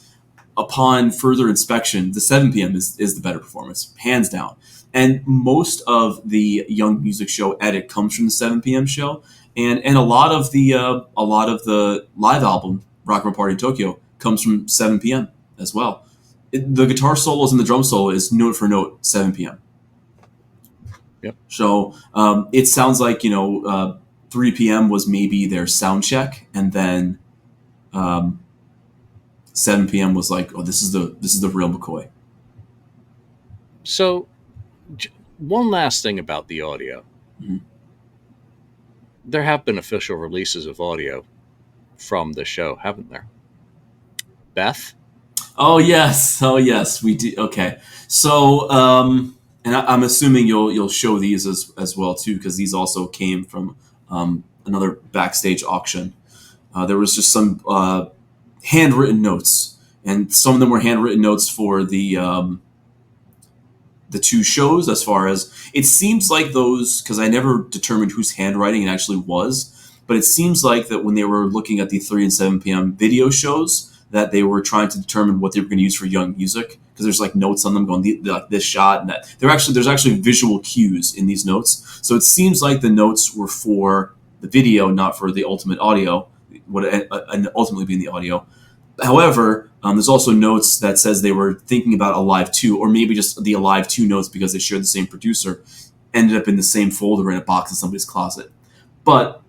upon further inspection, the 7 p.m. is the better performance, hands down. And most of the Young Music Show edit comes from the 7 p.m. show, and a lot of the live album Rock and Roll Party in Tokyo comes from 7 p.m. as well. The guitar solos and the drum solo is note for note 7 p.m. Yep. So it sounds like 3 p.m. was maybe their sound check, and then 7 p.m. was like, oh, this is the real McCoy. So, one last thing about the audio. Mm-hmm. There have been official releases of audio from the show, haven't there? Beth? Oh yes, we do. Okay, so and I'm assuming you'll show these as well too, because these also came from another backstage auction. There was just some handwritten notes, and some of them were handwritten notes for the 2 shows. As far as it seems like those, because I never determined whose handwriting it actually was, but it seems like that when they were looking at the 3 and 7 p.m. video shows, that they were trying to determine what they were going to use for Young Music, because there's like notes on them going like this shot and that. There's actually visual cues in these notes, so it seems like the notes were for the video, not for the ultimate audio, what ultimately being the audio. However, there's also notes that says they were thinking about Alive 2, or maybe just the Alive 2 notes, because they shared the same producer, ended up in the same folder in a box in somebody's closet. But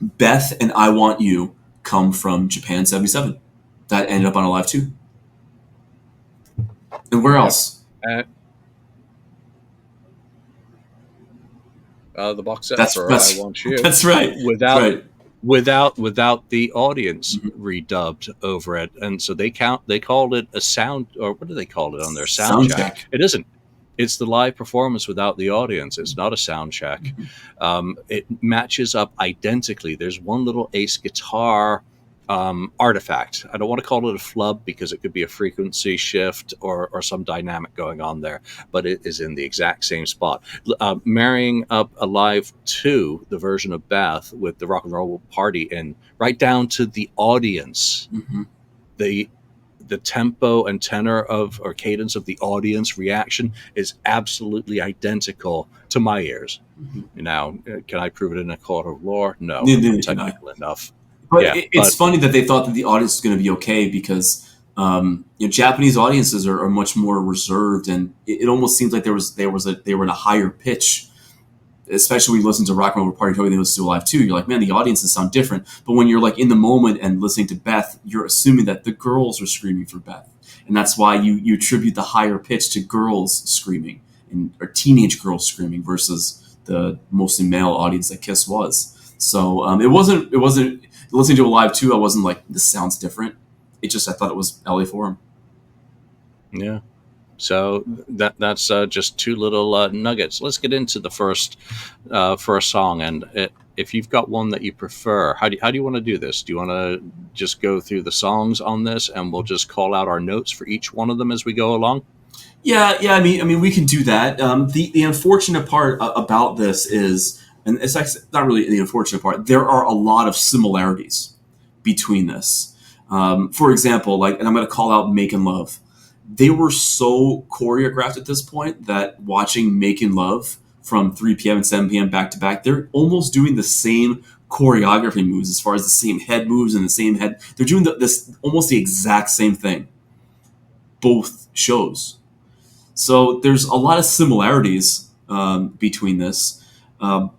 Beth and I Want You come from Japan 77. That ended up on Alive 2. And where else? The box set that's for I Want You. That's right. Without without the audience Mhm. redubbed over it, and so they called it a sound, or what do they call it on their sound Sound check? check. It isn't. It's the live performance without the audience. It's not a sound check. Mhm. It matches up identically. There's one little ace guitar artifact. I don't want to call it a flub because it could be a frequency shift or some dynamic going on there, but it is in the exact same spot. Marrying up Alive 2, the version of Beth, with the Rock and Roll Party, and right down to the audience, Mhm. the the tempo and tenor of or cadence of the audience reaction is absolutely identical to my ears. Mhm. Now, can I prove it in a court of law? No, I'm not Neither can I. technical enough. But Yeah, it's but funny that they thought that the audience was going to be okay because Japanese audiences are much more reserved, and it almost seems like they were in a higher pitch. Especially when you listen to Rock and Roll Party Tokyo, they listen to Alive too. You're like, man, the audiences sound different. But when you're like in the moment and listening to Beth, you're assuming that the girls are screaming for Beth, and that's why you attribute the higher pitch to girls screaming or teenage girls screaming versus the mostly male audience that Kiss was. So it wasn't listening to Alive too. I wasn't like, this sounds different. It just, I thought it was LA Forum. yeah. So that's just two little nuggets. Let's get into the first song, and if you've got one that you prefer, how do you want to do this? Do you want to just go through the songs on this, and we'll just call out our notes for each one of them as we go along? Yeah, yeah. I mean, we can do that. The unfortunate part about this is, and it's actually not really the unfortunate part. There are a lot of similarities between this. For example, like, and I'm going to call out "Making Love." They were so choreographed at this point that watching "Making Love" from 3 p.m. and 7 p.m. back to back, they're almost doing the same choreography moves as far as the same head moves and the same head. They're doing this almost the exact same thing, both shows. So there's a lot of similarities between this, um,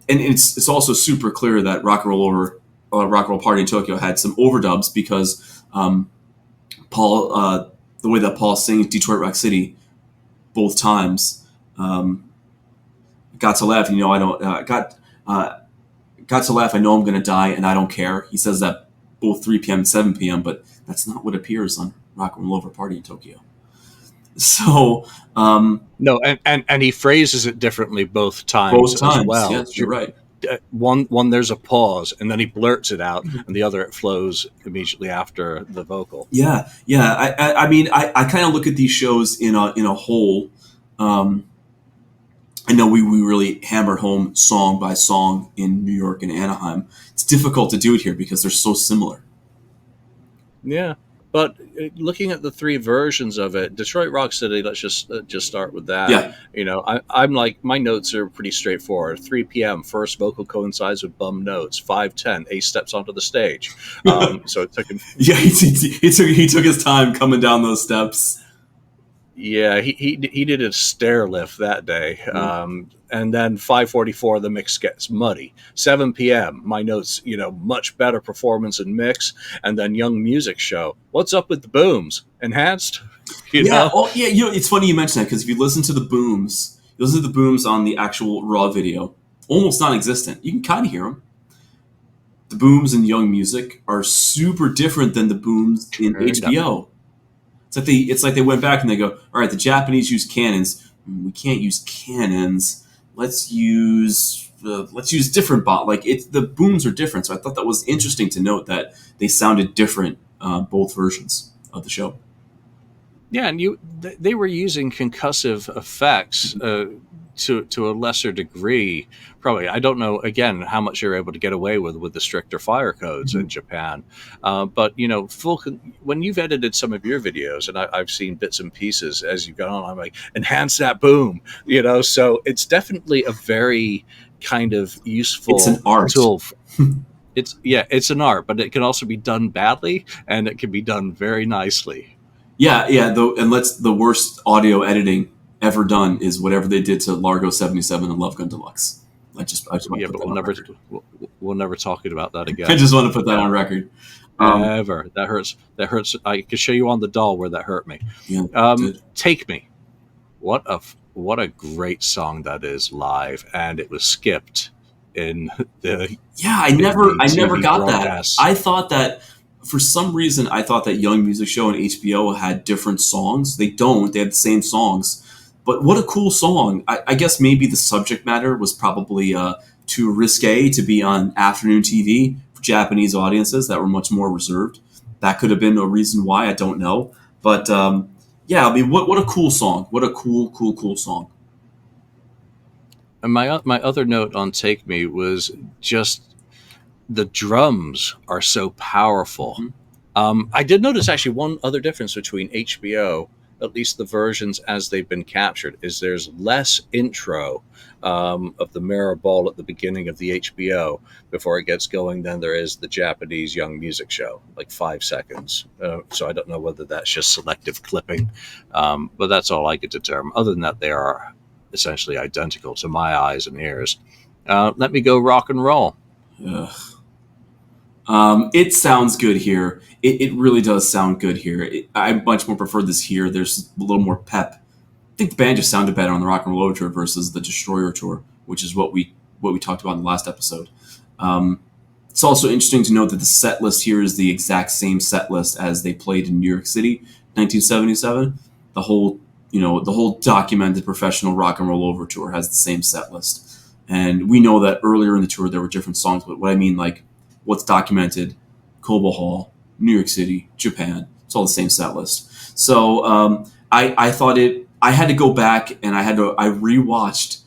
and it's also super clear that Rock and Roll Party in Tokyo had some overdubs because Paul, the way that Paul sings Detroit Rock City both times, um, got to laugh. I don't got to laugh. I know I'm going to die, and I don't care. He says that both 3 p.m. and 7 p.m., but that's not what appears on Rock and Roll Party in Tokyo. So No, and he phrases it differently both times both as times, well. yes, you're right. One there's a pause, and then he blurts it out, and the other it flows immediately after the vocal. Yeah, yeah. I mean, I kind of look at these shows in a whole. Um, I know we really hammered home song by song in New York and Anaheim. It's difficult to do it here because they're so similar. Yeah, but looking at the three versions of it, Detroit Rock City. Let's just start with that. Yeah, I'm like, my notes are pretty straightforward. 3 p.m. first vocal coincides with bum notes. 5:10 Ace steps onto the stage. So it took him. yeah. He took his time coming down those steps. Yeah, he did a stair lift that day. Yeah. And then 5:44, the mix gets muddy. 7 p.m., my notes, much better performance and mix. And then Young Music Show. What's up with the booms? Enhanced? You Yeah. know? Oh, yeah. It's funny you mention that because if you listen to the booms, on the actual raw video, almost non-existent. You can kind of hear them. The booms in Young Music are super different than the booms in Turned up. HBO. It's like they went back and they go, all right, the Japanese use cannons. We can't use cannons. Let's use different the booms are different. So I thought that was interesting to note that they sounded different, both versions of the show. Yeah, and they were using concussive effects to a lesser degree. Probably, I don't know again how much you're able to get away with the stricter fire codes in Mhm. Japan. But when you've edited some of your videos, and I've seen bits and pieces as you've gone on, I'm like, enhance that boom. So it's definitely a very kind of It's an useful art. tool. It's an art, but it can also be done badly, and it can be done very nicely. Yeah, yeah. The worst audio editing ever done is whatever they did to Largo 77 and Love Gun Deluxe. I just want Yeah, to put but that on record. we'll never talk about that I again. just want to put that on Um, record. Ever. That hurts. That hurts. I could show you on the doll where that hurt me. Yeah, did. Take Me. What a great song that is live, and it was skipped in the Yeah, I never TV got that. broadcasts. I thought that for some reason I thought that Young Music Show and HBO had different songs. They don't. They have the same songs. But what a cool song! I guess maybe the subject matter was probably too risque to be on afternoon TV for Japanese audiences that were much more reserved. That could have been a reason why. I don't know. But yeah, I mean, what a cool song! What a cool song! And my other note on Take Me was just the drums are so powerful. Mhm. I did notice actually one other difference between HBO, at least the versions as they've been captured, is there's less intro of the mirror ball at the beginning of the HBO before it gets going than there is the Japanese Young Music Show, like 5 seconds. So I don't know whether that's just selective clipping, but that's all I could determine. Other than that, they are essentially identical to my eyes and ears. Let me go rock and roll. Ugh. It sounds good here. It really does sound good here. I much more prefer this here. There's a little more pep. I think the band just sounded better on the Rock and Roll Overture versus the Destroyer tour, which is what we talked about in the last episode. Um, it's also interesting to note that the set list here is the exact same set list as they played in New York City, 1977. The whole documented professional Rock and Roll Overture has the same set list, and we know that earlier in the tour there were different songs. But what I mean, like what's documented, Cobo Hall, New York City, Japan. It's all the same set list. So I thought it. I had to go back and I rewatched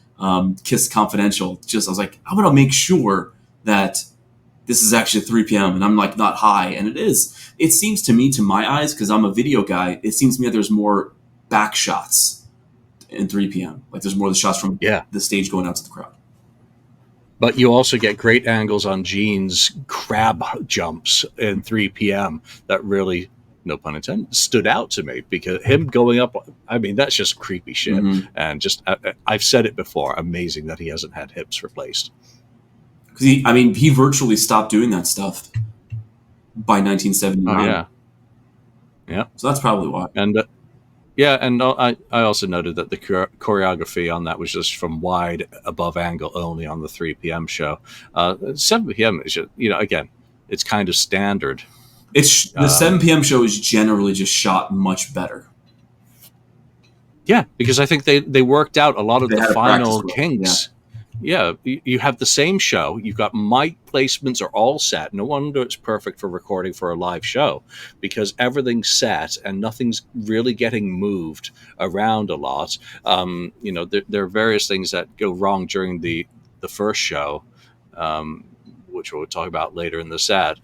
Kiss Confidential. I was like, I'm gonna make sure that this is actually 3 p.m. and I'm like not high, and it is. It seems to me, to my eyes, because I'm a video guy, it seems to me that there's more back shots in 3 p.m. Like there's more of the shots from Yeah. the stage going out to the crowd. But you also get great angles on Gene's crab jumps in 3 p.m. that really, no pun intended, stood out to me because him going up, I mean, that's just creepy shit. Mhm. And just, I've said it before, amazing that he hasn't had hips replaced. Because he virtually stopped doing that stuff by 1979. Oh, yeah. Yeah. So that's probably why. And yeah, and I also noted that the choreography on that was just from wide above angle only on the 3 p.m. show. 7 p.m. is just, again, it's kind of standard. It's the 7 p.m. show is generally just shot much better. Yeah, because I think they worked out a lot of They the had a final practice kinks. Yeah, you have the same show. You've got mic placements are all set. No wonder it's perfect for recording for a live show because everything's set and nothing's really getting moved around a lot. There are various things that go wrong during the first show, which we'll talk about later in the set.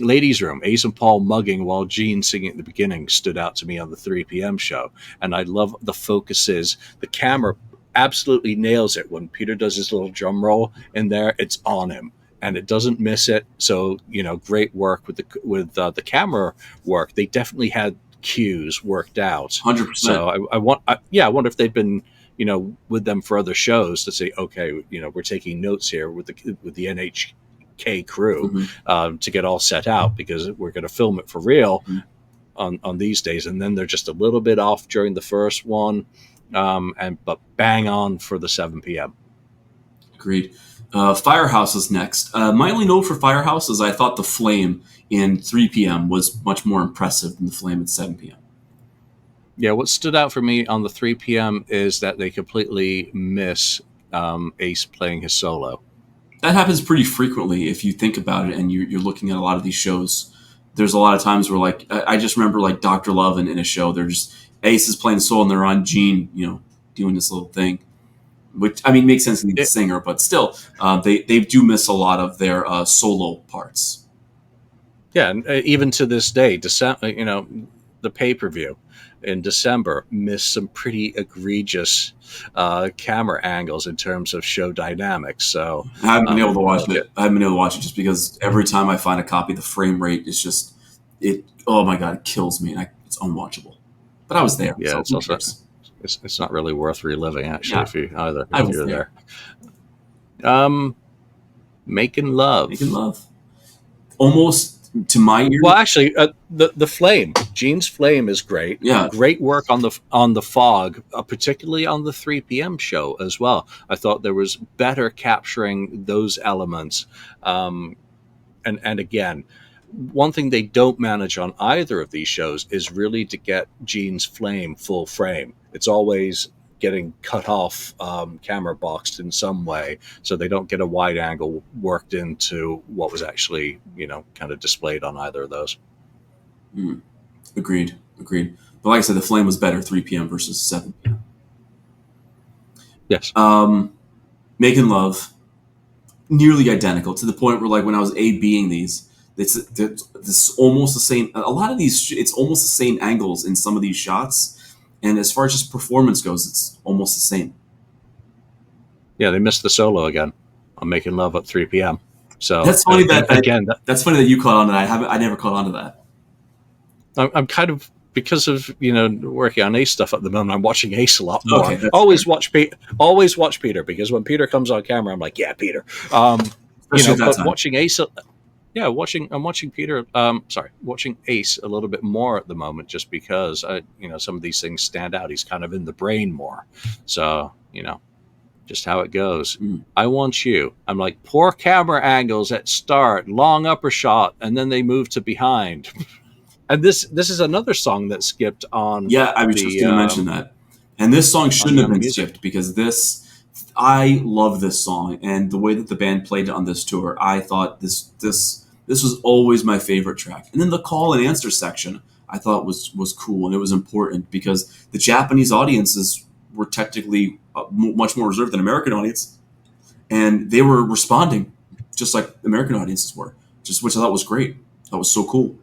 Ladies' Room, Ace and Paul mugging while Gene singing at the beginning stood out to me on the 3 p.m. show. And I love the focuses. The camera absolutely nails it when Peter does his little drum roll in there. It's on him and it doesn't miss it. So, great work with the camera work. They definitely had cues worked out. 100%. So I wonder if they've been, with them for other shows to say, okay, we're taking notes here with the NHK crew to get all set out because we're going to film it for real on these days. And then they're just a little bit off during the first one. But bang on for the 7 p.m. Agreed. Firehouse is next. My only note for Firehouse is I thought the flame in 3 p.m. was much more impressive than the flame at 7 p.m. Yeah, what stood out for me on the 3 p.m. is that they completely miss Ace playing his solo. That happens pretty frequently if you think about it and you're looking at a lot of these shows. There's a lot of times where, like, I just remember, like, Dr. Love in a show, they're just, Ace is playing solo and they're on Gene, doing this little thing. Which, I mean, makes sense to the singer, but still, they do miss a lot of their solo parts. Yeah, and even to this day, December, the pay-per-view in December missed some pretty egregious camera angles in terms of show dynamics. So I haven't been able to watch it. I haven't been able to watch it just because every time I find a copy, the frame rate is just oh my god, it kills me. It's unwatchable. But I was there. Yeah, so it's not really worth reliving actually if you're there. Making love. Making love. Almost to my ear. Well, actually, the flame. Gene's Flame is great. Yeah. Great work on the fog, particularly on the 3 p.m. show as well. I thought there was better capturing those elements. And again, one thing they don't manage on either of these shows is really to get Gene's Flame full frame. It's always getting cut off, camera boxed in some way, so they don't get a wide angle worked into what was actually, kind of displayed on either of those. Agreed. But like I said, the Flame was better 3 p.m. versus 7 p.m. Yes. Making Love, nearly identical to the point where, like, when I was A-Bing these, it's almost the same. A lot of these, it's almost the same angles in some of these shots. And as far as just performance goes, it's almost the same. Yeah, they missed the solo again on Making Love at 3 p.m. So that's funny that's funny that you caught on to that. I never caught on to that. I'm kind of, because of working on Ace stuff at the moment, I'm watching Ace a lot more. Okay, always watch Peter, because when Peter comes on camera, I'm like, yeah, Peter. But watching Ace. Yeah, I'm watching Peter. Watching Ace a little bit more at the moment, just because some of these things stand out. He's kind of in the brain more, so just how it goes. I Want You. I'm like, poor camera angles at start, long upper shot, and then they move to behind. And this is another song that skipped on. Yeah, I was just going to mention that. And this song shouldn't have been skipped, because I love this song, and the way that the band played it on this tour, I thought this was always my favorite track. And then the call and answer section, I thought was cool, and it was important, because the Japanese audiences were technically much more reserved than American audience, and they were responding just like American audiences were, which I thought was great. That was so cool.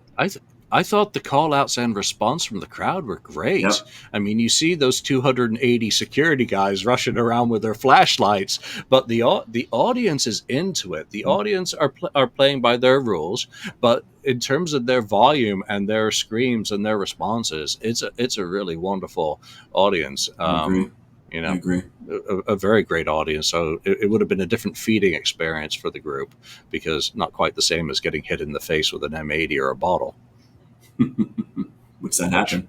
I thought the call-outs and response from the crowd were great. Yep. I mean, you see those 280 security guys rushing around with their flashlights, but the audience is into it. The audience are playing by their rules, but in terms of their volume and their screams and their responses, it's a really wonderful audience. I agree. A very great audience. So it would have been a different feeding experience for the group, because not quite the same as getting hit in the face with an M80 or a bottle. Which that happened.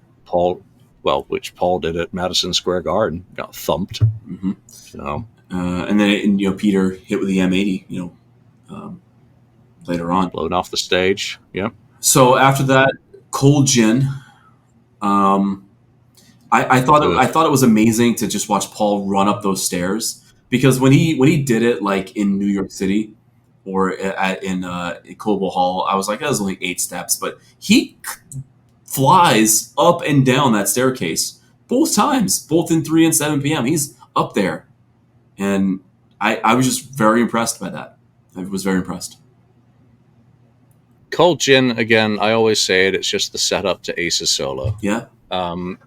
Which Paul did at Madison Square Garden, got thumped. Mm-hmm. So, and then Peter hit with the M80. Later on, blown off the stage. Yeah. So after that, Cold Gin. I thought it was amazing to just watch Paul run up those stairs, because when he did it, like in New York City or in Cobo Hall, I was like, that was only 8 steps, but he flies up and down that staircase both times, both in 3 and 7 p.m. He's up there, and I was just very impressed by that. I was very impressed. Cold Gin, again, I always say it's just the setup to Ace's solo. Yeah. And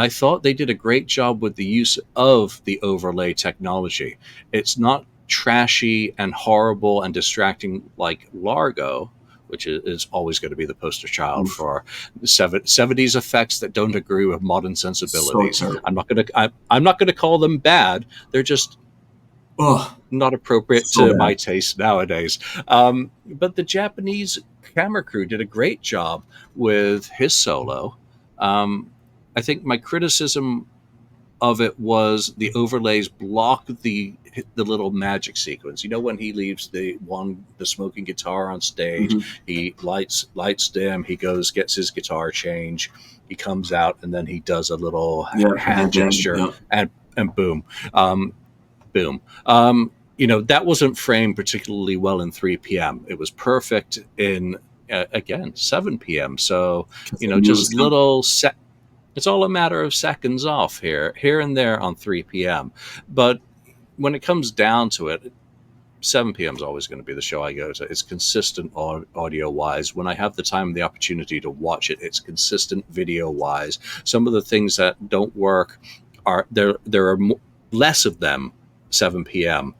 I thought they did a great job with the use of the overlay technology. It's not trashy and horrible and distracting like Largo, which is always going to be the poster child for 70s effects that don't agree with modern sensibilities. So I'm not going to call them bad. They're just not appropriate to my taste nowadays. But the Japanese camera crew did a great job with his solo. I think my criticism of it was the overlays block the little magic sequence. When he leaves the smoking guitar on stage, he lights dim, he goes, gets his guitar change, he comes out, and then he does a little hand gesture, and boom. Boom. That wasn't framed particularly well in 3 p.m. It was perfect in, again, 7 p.m. So, just little set. It's all a matter of seconds off here and there on 3 p.m. But when it comes down to it, 7 p.m. is always going to be the show I go to. It's consistent audio-wise. When I have the time and the opportunity to watch it, it's consistent video-wise. Some of the things that don't work there are less of them 7 p.m.,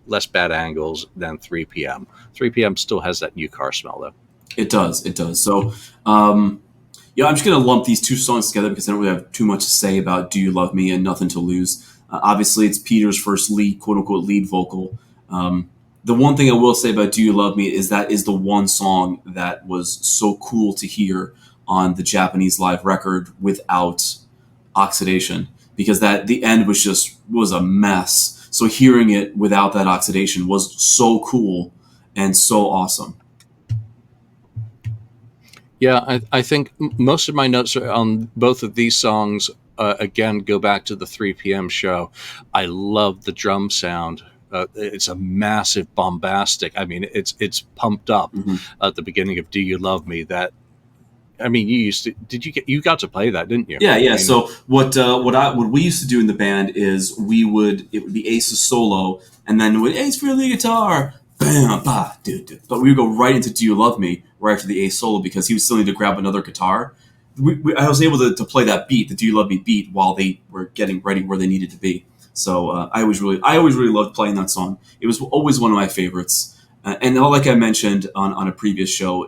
less bad angles than 3 p.m. 3 p.m. still has that new car smell, though. It does. So, I'm just going to lump these 2 songs together, because I don't really have too much to say about Do You Love Me and Nothing to Lose. Obviously, it's Peter's first lead, quote-unquote, lead vocal. The one thing I will say about "Do You Love Me" is that is the one song that was so cool to hear on the Japanese live record without oxidation, because that the end was a mess. So hearing it without that oxidation was so cool and so awesome. Yeah, I think most of my notes are on both of these songs. Again, go back to the 3 p.m. show. I love the drum sound. It's a massive, bombastic. I mean, it's pumped up Mm-hmm. at the beginning of "Do You Love Me." That I mean, you used to you got to play that, didn't you? Yeah, yeah. I mean, So what we used to do in the band is it would be Ace's solo, and then with Ace for the guitar, bam, ba, do, do. But we would go right into "Do You Love Me" right after the Ace solo because he was still need to grab another guitar. I was able to play that beat, the "Do You Love Me" beat, while they were getting ready where they needed to be. So I always really loved playing that song. It was always one of my favorites. And like I mentioned on a previous show,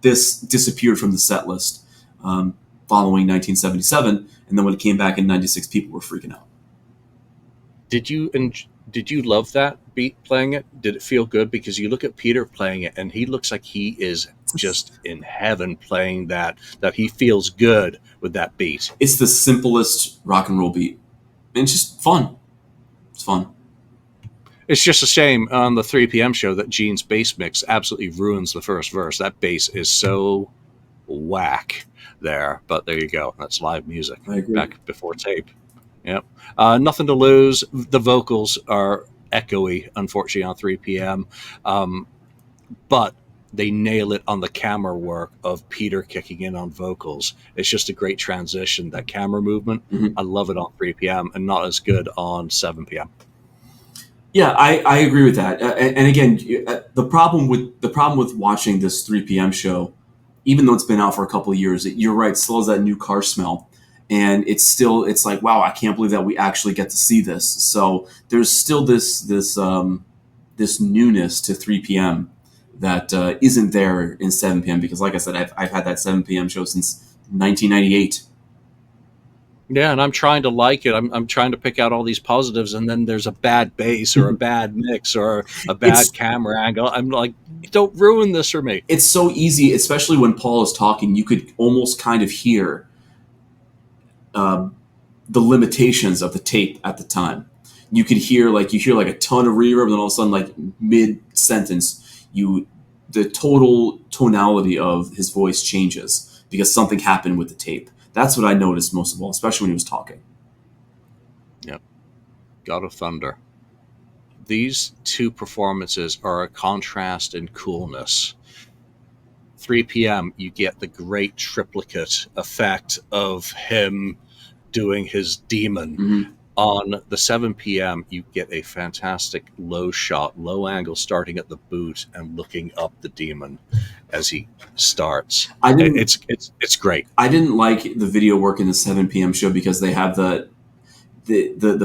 this disappeared from the set list following 1977, and then when it came back in '96, people were freaking out. did you did you love that beat playing it? Did it feel good? Because you look at Peter playing it, and he looks like he is just in heaven playing that. That he feels good with that beat. It's the simplest rock and roll beat, and it's just fun. It's fun. It's just a shame on the 3 p.m. show that Gene's bass mix absolutely ruins the first verse. That bass is so whack there, but there you go. That's live music I agree. back before tape. Yep. Nothing to lose. The vocals are echoey, unfortunately, on 3 p.m. But they nail it on the camera work of Peter kicking in on vocals. It's just a great transition. That camera movement, Mm-hmm. I love it on 3 p.m. and not as good on 7 p.m. Yeah, I agree with that. And again, the problem with watching this 3 p.m. show, even though it's been out for a couple of years, you're right, still has that new car smell, and it's like, wow, I can't believe that we actually get to see this. So there's still this newness to 3 p.m. that isn't there in 7 p.m. because, like I said, I've had that 7 p.m. show since 1998. Yeah, and I'm trying to like it. I'm trying to pick out all these positives, and then there's a bad bass or a bad mix or a It's bad camera angle. I'm like, don't ruin this for me. it's so easy, especially when Paul is talking. You could almost kind of hear uh, the limitations of the tape at the time. You could hear like a ton of reverb, and then all of a sudden, like mid sentence, the total tonality of his voice changes because something happened with the tape. That's what I noticed most of all, especially when he was talking. Yep. God of Thunder. These two performances are a contrast in coolness. 3 p.m., you get the great triplicate effect of him doing his demon. Mm-hmm. On the 7 p.m., you get a fantastic low shot, low angle starting at the boot and looking up the demon as he starts. I didn't It's great. I didn't like the video work in the 7 p.m. show because they have the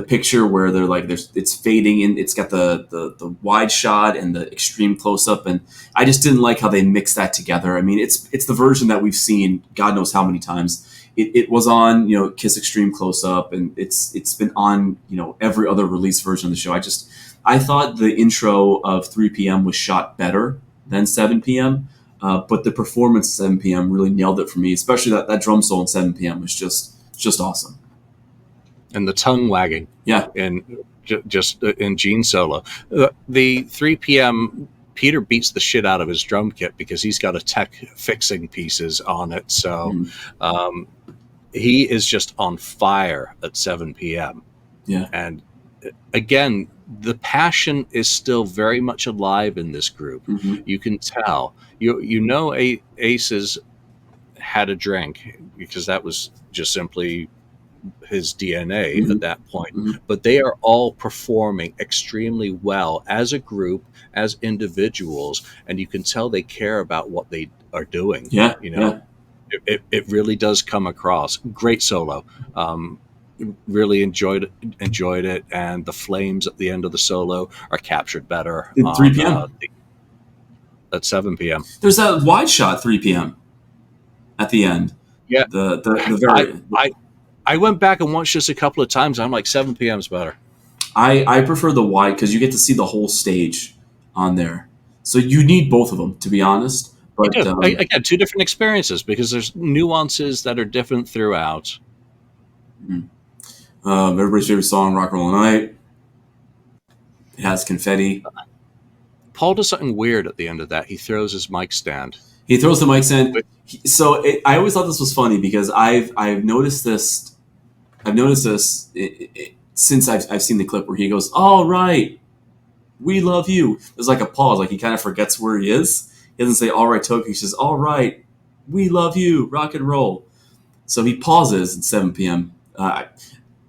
picture where they're like it's fading and it's got the wide shot and the extreme close up, and I just didn't like how they mixed that together. I mean, it's the version that we've seen God knows how many times. It was on Kiss Extreme close up, and it's been on every other release version of the show. I thought the intro of 3 p.m. was shot better than 7 p.m. But the performance at 7 p.m. really nailed it for me, especially that drum solo in 7 p.m. was just awesome. And the tongue wagging. Yeah. And just in Gene solo. The 3 p.m. Peter beats the shit out of his drum kit because he's got a tech fixing pieces on it. So he is just on fire at 7 p.m. Yeah. And again, the passion is still very much alive in this group. Mm-hmm. You can tell. You know Aces had a drink because that was just simply his DNA Mm-hmm. at that point. Mm-hmm. But they are all performing extremely well as a group, as individuals, and you can tell they care about what they are doing. Yeah. Yeah. It really does come across. Great solo. Really enjoyed it, and the flames at the end of the solo are captured better At 3 p.m. At 7 p.m. There's that wide shot 3 p.m. at the end. Yeah, the very. I went back and watched this a couple of times. I'm like 7 p.m. is better. I prefer the wide because you get to see the whole stage on there. So you need both of them, to be honest. You But do. Again, two different experiences because there's nuances that are different throughout. everybody's favorite song, "Rock and Roll All Night." It has confetti. Paul does something weird at the end of that. He throws his mic stand. He throws the mics in. With, I always thought this was funny because I've noticed this. I've noticed this since I've seen the clip where he goes, "All right, we love you." There's like a pause, like he kind of forgets where he is. He doesn't say "All right, Tokyo." He says, "All right, we love you, rock and roll." So he pauses at 7 p.m.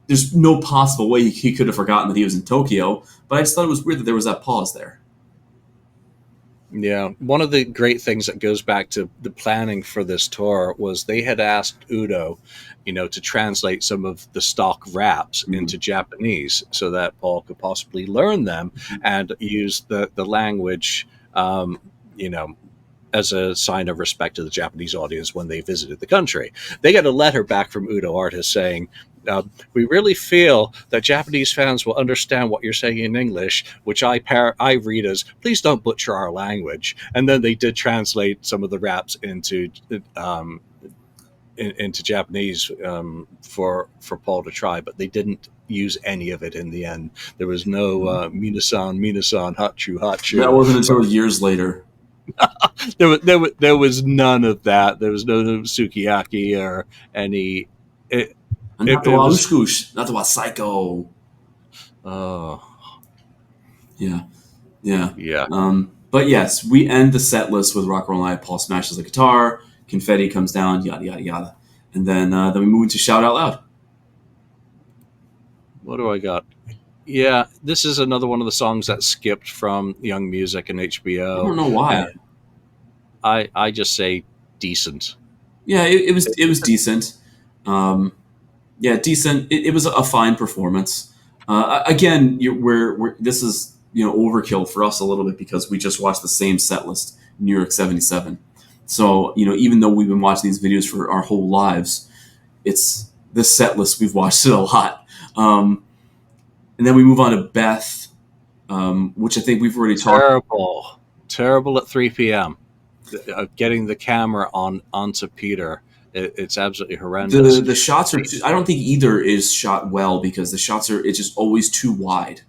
There's no possible way he could have forgotten that he was in Tokyo, but I just thought it was weird that there was that pause there. yeah, one of the great things that goes back to the planning for this tour was they had asked Udo, to translate some of the stock raps into Japanese so that Paul could possibly learn them and use the language, you know, as a sign of respect to the Japanese audience when they visited the country. They got a letter back from Udo Artist saying, we really feel that Japanese fans will understand what you're saying in English, which I read as, please don't butcher our language. And then they did translate some of the raps into Japanese for Paul to try, but they didn't use any of it in the end. There was no minasan, hachu, hachu. That wasn't until years later. There was none of that. There was no sukiyaki or any. Not the psycho. Oh, Yeah. yeah. But yes, we end the set list with Rock and Roll Night. Paul smashes the guitar, confetti comes down, yada yada yada, and then we move into Shout Out Loud. What do I got? Yeah, this is another one of the songs that skipped from Young Music and HBO. I don't know why. I just say decent. Yeah, it was decent. Decent. It was a fine performance. Again, this is overkill for us a little bit because we just watched the same set list, New York '77. So even though we've been watching these videos for our whole lives, it's this set list we've watched it a lot. And then we move on to Beth, which I think we've already talked. Terrible at 3 p.m. Getting the camera onto Peter. It's absolutely horrendous. The shots are. I don't think either is shot well because the shots are. It's just always too wide.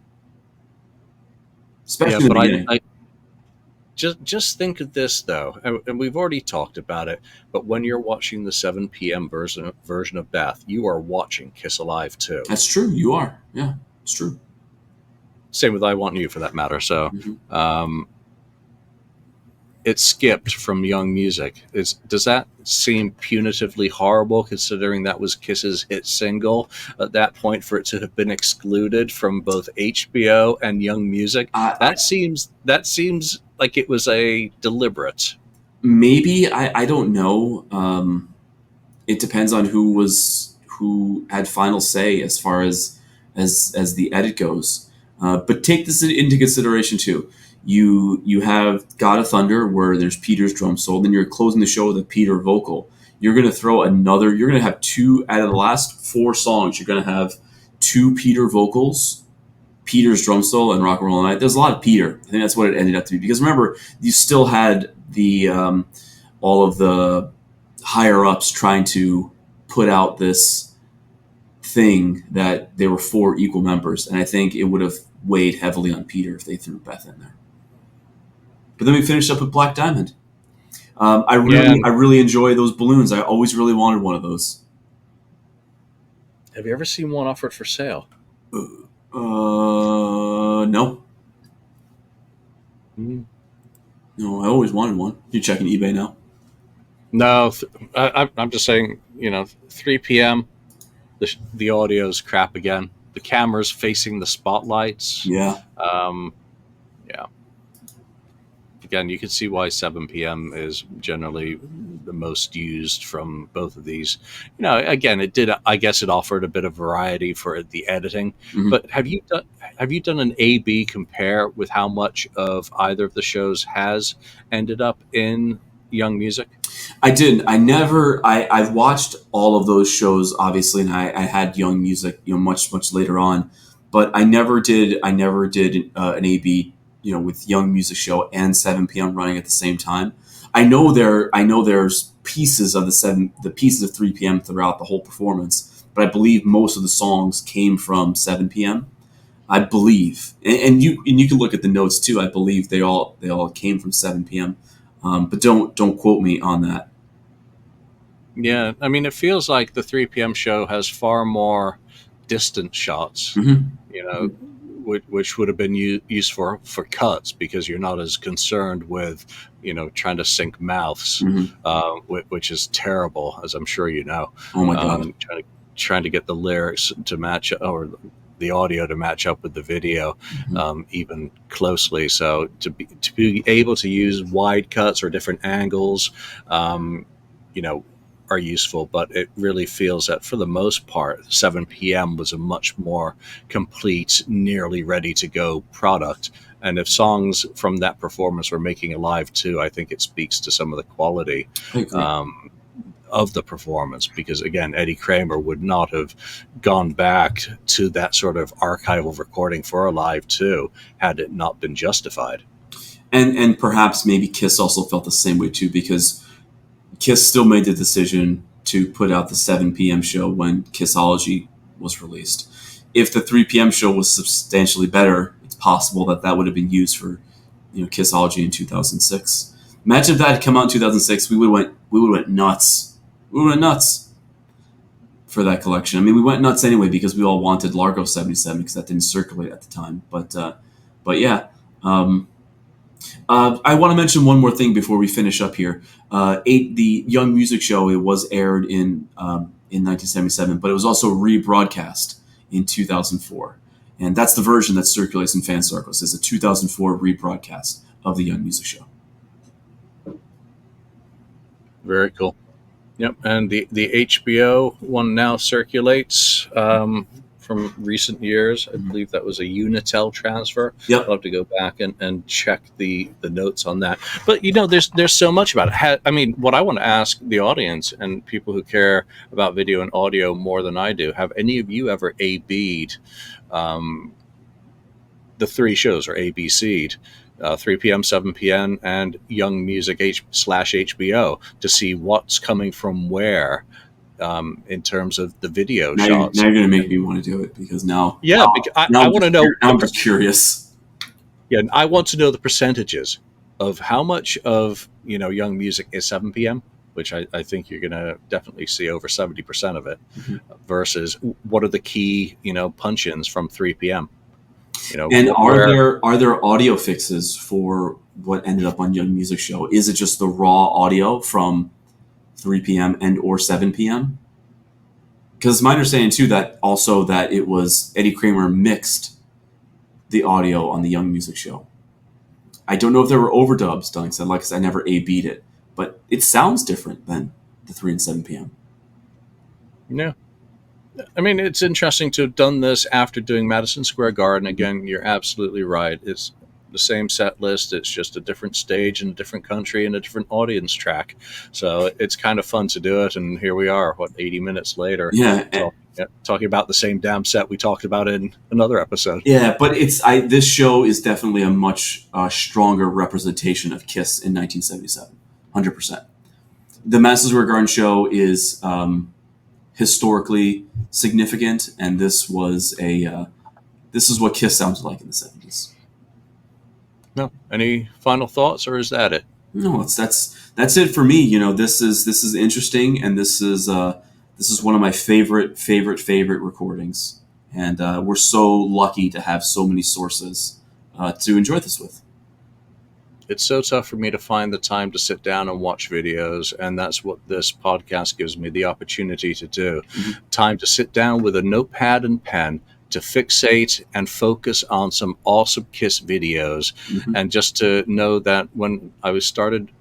Especially in the beginning. Just think of this though, and we've already talked about it. But when you're watching the 7 p.m. version of Beth, you are watching Kiss Alive too. That's true. You are. Yeah, it's true. Same with I Want You for that matter. So. It skipped from Young Music. Does that seem punitively horrible, considering that was Kiss's hit single at that point, for it to have been excluded from both HBO and Young Music? That seems like it was a deliberate. Maybe I don't know. It depends on who had final say as far as the edit goes. But take this into consideration too. You have God of Thunder where there's Peter's drum solo, then you're closing the show with a Peter vocal. You're going to throw another, you're going to have two out of the last 4 songs, you're going to have 2 Peter vocals, Peter's drum solo, and Rock and Roll All Night. There's a lot of Peter. I think that's what it ended up to be. Because remember, you still had the all of the higher ups trying to put out this thing that there were 4 equal members. And I think it would have weighed heavily on Peter if they threw Beth in there. But then we finished up with Black Diamond. I really enjoy those balloons. I always really wanted one of those. Have you ever seen one offered for sale? No. No, I always wanted one. You checking eBay now? No, I'm just saying. 3 p.m. The audio's crap again. The camera's facing the spotlights. Yeah. Yeah. Again, you can see why 7 p.m. is generally the most used from both of these. Again, I guess it offered a bit of variety for the editing. Mm-hmm. But have you done an A/B compare with how much of either of the shows has ended up in Young Music? I didn't. I've watched all of those shows, obviously, and I had Young Music, much later on. But I never did an A/B, with Young Music Show and 7 p.m. running at the same time. I know there's pieces of the pieces of 3 p.m. throughout the whole performance, but I believe most of the songs came from 7 p.m. I believe, and you can look at the notes too. I believe they all came from 7 p.m. But don't quote me on that. Yeah, I mean, it feels like the 3 p.m. show has far more distant shots, Mm-hmm. you know, which would have been used for cuts because you're not as concerned with, trying to sync mouths, Mm-hmm. which is terrible, as I'm sure you know. Oh my god. Trying to get the lyrics to match or the audio to match up with the video Mm-hmm. even closely. So to be able to use wide cuts or different angles, um, you know, are useful, but it really feels that for the most part, 7 p.m. was a much more complete, nearly ready to go product. And if songs from that performance were making it live too, I think it speaks to some of the quality I agree. um, of the performance, because again, Eddie Kramer would not have gone back to that sort of archival recording for a live two had it not been justified. And perhaps maybe Kiss also felt the same way too, because Kiss still made the decision to put out the 7 p.m. show when Kissology was released. If the 3 p.m. show was substantially better, it's possible that would have been used for Kissology in 2006. Imagine if that had come out in 2006, we would went nuts. We would went nuts for that collection. I mean, we went nuts anyway because we all wanted Largo 77 because that didn't circulate at the time. But yeah. I want to mention one more thing before we finish up here. The Young Music Show, it was aired in 1977, but it was also rebroadcast in 2004, and that's the version that circulates in fan circles. It's a 2004 rebroadcast of the Young Music Show. Very cool. Yep, and the HBO one now circulates from recent years. I believe that was a Unitel transfer. Yep. I'll have to go back and check the notes on that. But there's so much about it. I mean, what I want to ask the audience and people who care about video and audio more than I do: have any of you ever A/B'd the three shows, or ABC'd? 3 p.m., 7 p.m., and Young Music /HBO to see what's coming from where in terms of the video shots. Now you're going to make me want to do it because now, Yeah, because I want to know. Now I'm just curious. Yeah, I want to know the percentages of how much of Young Music is 7 p.m., which I think you're going to definitely see over 70% of it, versus what are the key punch-ins from 3 p.m. And are there audio fixes for what ended up on Young Music Show? Is it just the raw audio from 3 p.m. and or 7 p.m.? Because my understanding too that it was Eddie Kramer mixed the audio on the Young Music Show. I don't know if there were overdubs done, because I never A/B'd it, but it sounds different than the 3 and 7 p.m. Yeah. I mean, it's interesting to have done this after doing Madison Square Garden. Again, you're absolutely right. It's the same set list. It's just a different stage in a different country and a different audience track. So it's kind of fun to do it. And here we are, 80 minutes later, talking about the same damn set we talked about in another episode. Yeah, but this show is definitely a much stronger representation of Kiss in 1977, 100%. The Madison Square Garden show is historically significant, and this is what Kiss sounded like in the 70s. No, any final thoughts, or is that it? No, that's it for me. This is interesting, and this is one of my favorite recordings, and we're so lucky to have so many sources to enjoy this with. It's so tough for me to find the time to sit down and watch videos, and that's what this podcast gives me the opportunity to do. Time to sit down with a notepad and pen to fixate and focus on some awesome Kiss videos, and just to know that when I started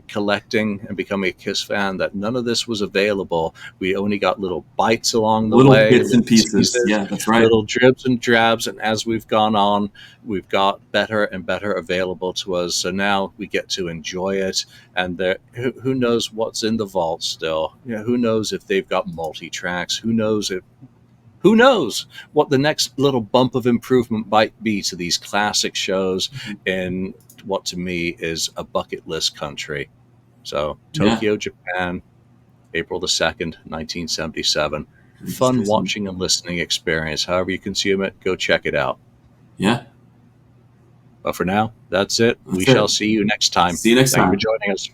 collecting and becoming a Kiss fan, that none of this was available. We only got little bites along the way, little bits and pieces. Yeah, that's right. Little dribs and drabs, and as we've gone on, we've got better and better available to us. So now we get to enjoy it, and who knows what's in the vault still? Who knows if they've got multi-tracks? Who who knows what the next little bump of improvement might be to these classic shows in what to me is a bucket list country. So Yeah. Tokyo, Japan, April the 2nd, 1977. Fun Interesting. watching and listening experience. However you consume it, go check it out. Yeah. But for now, that's it. We That's shall it. see you next time. See you next Thank you for time. joining us.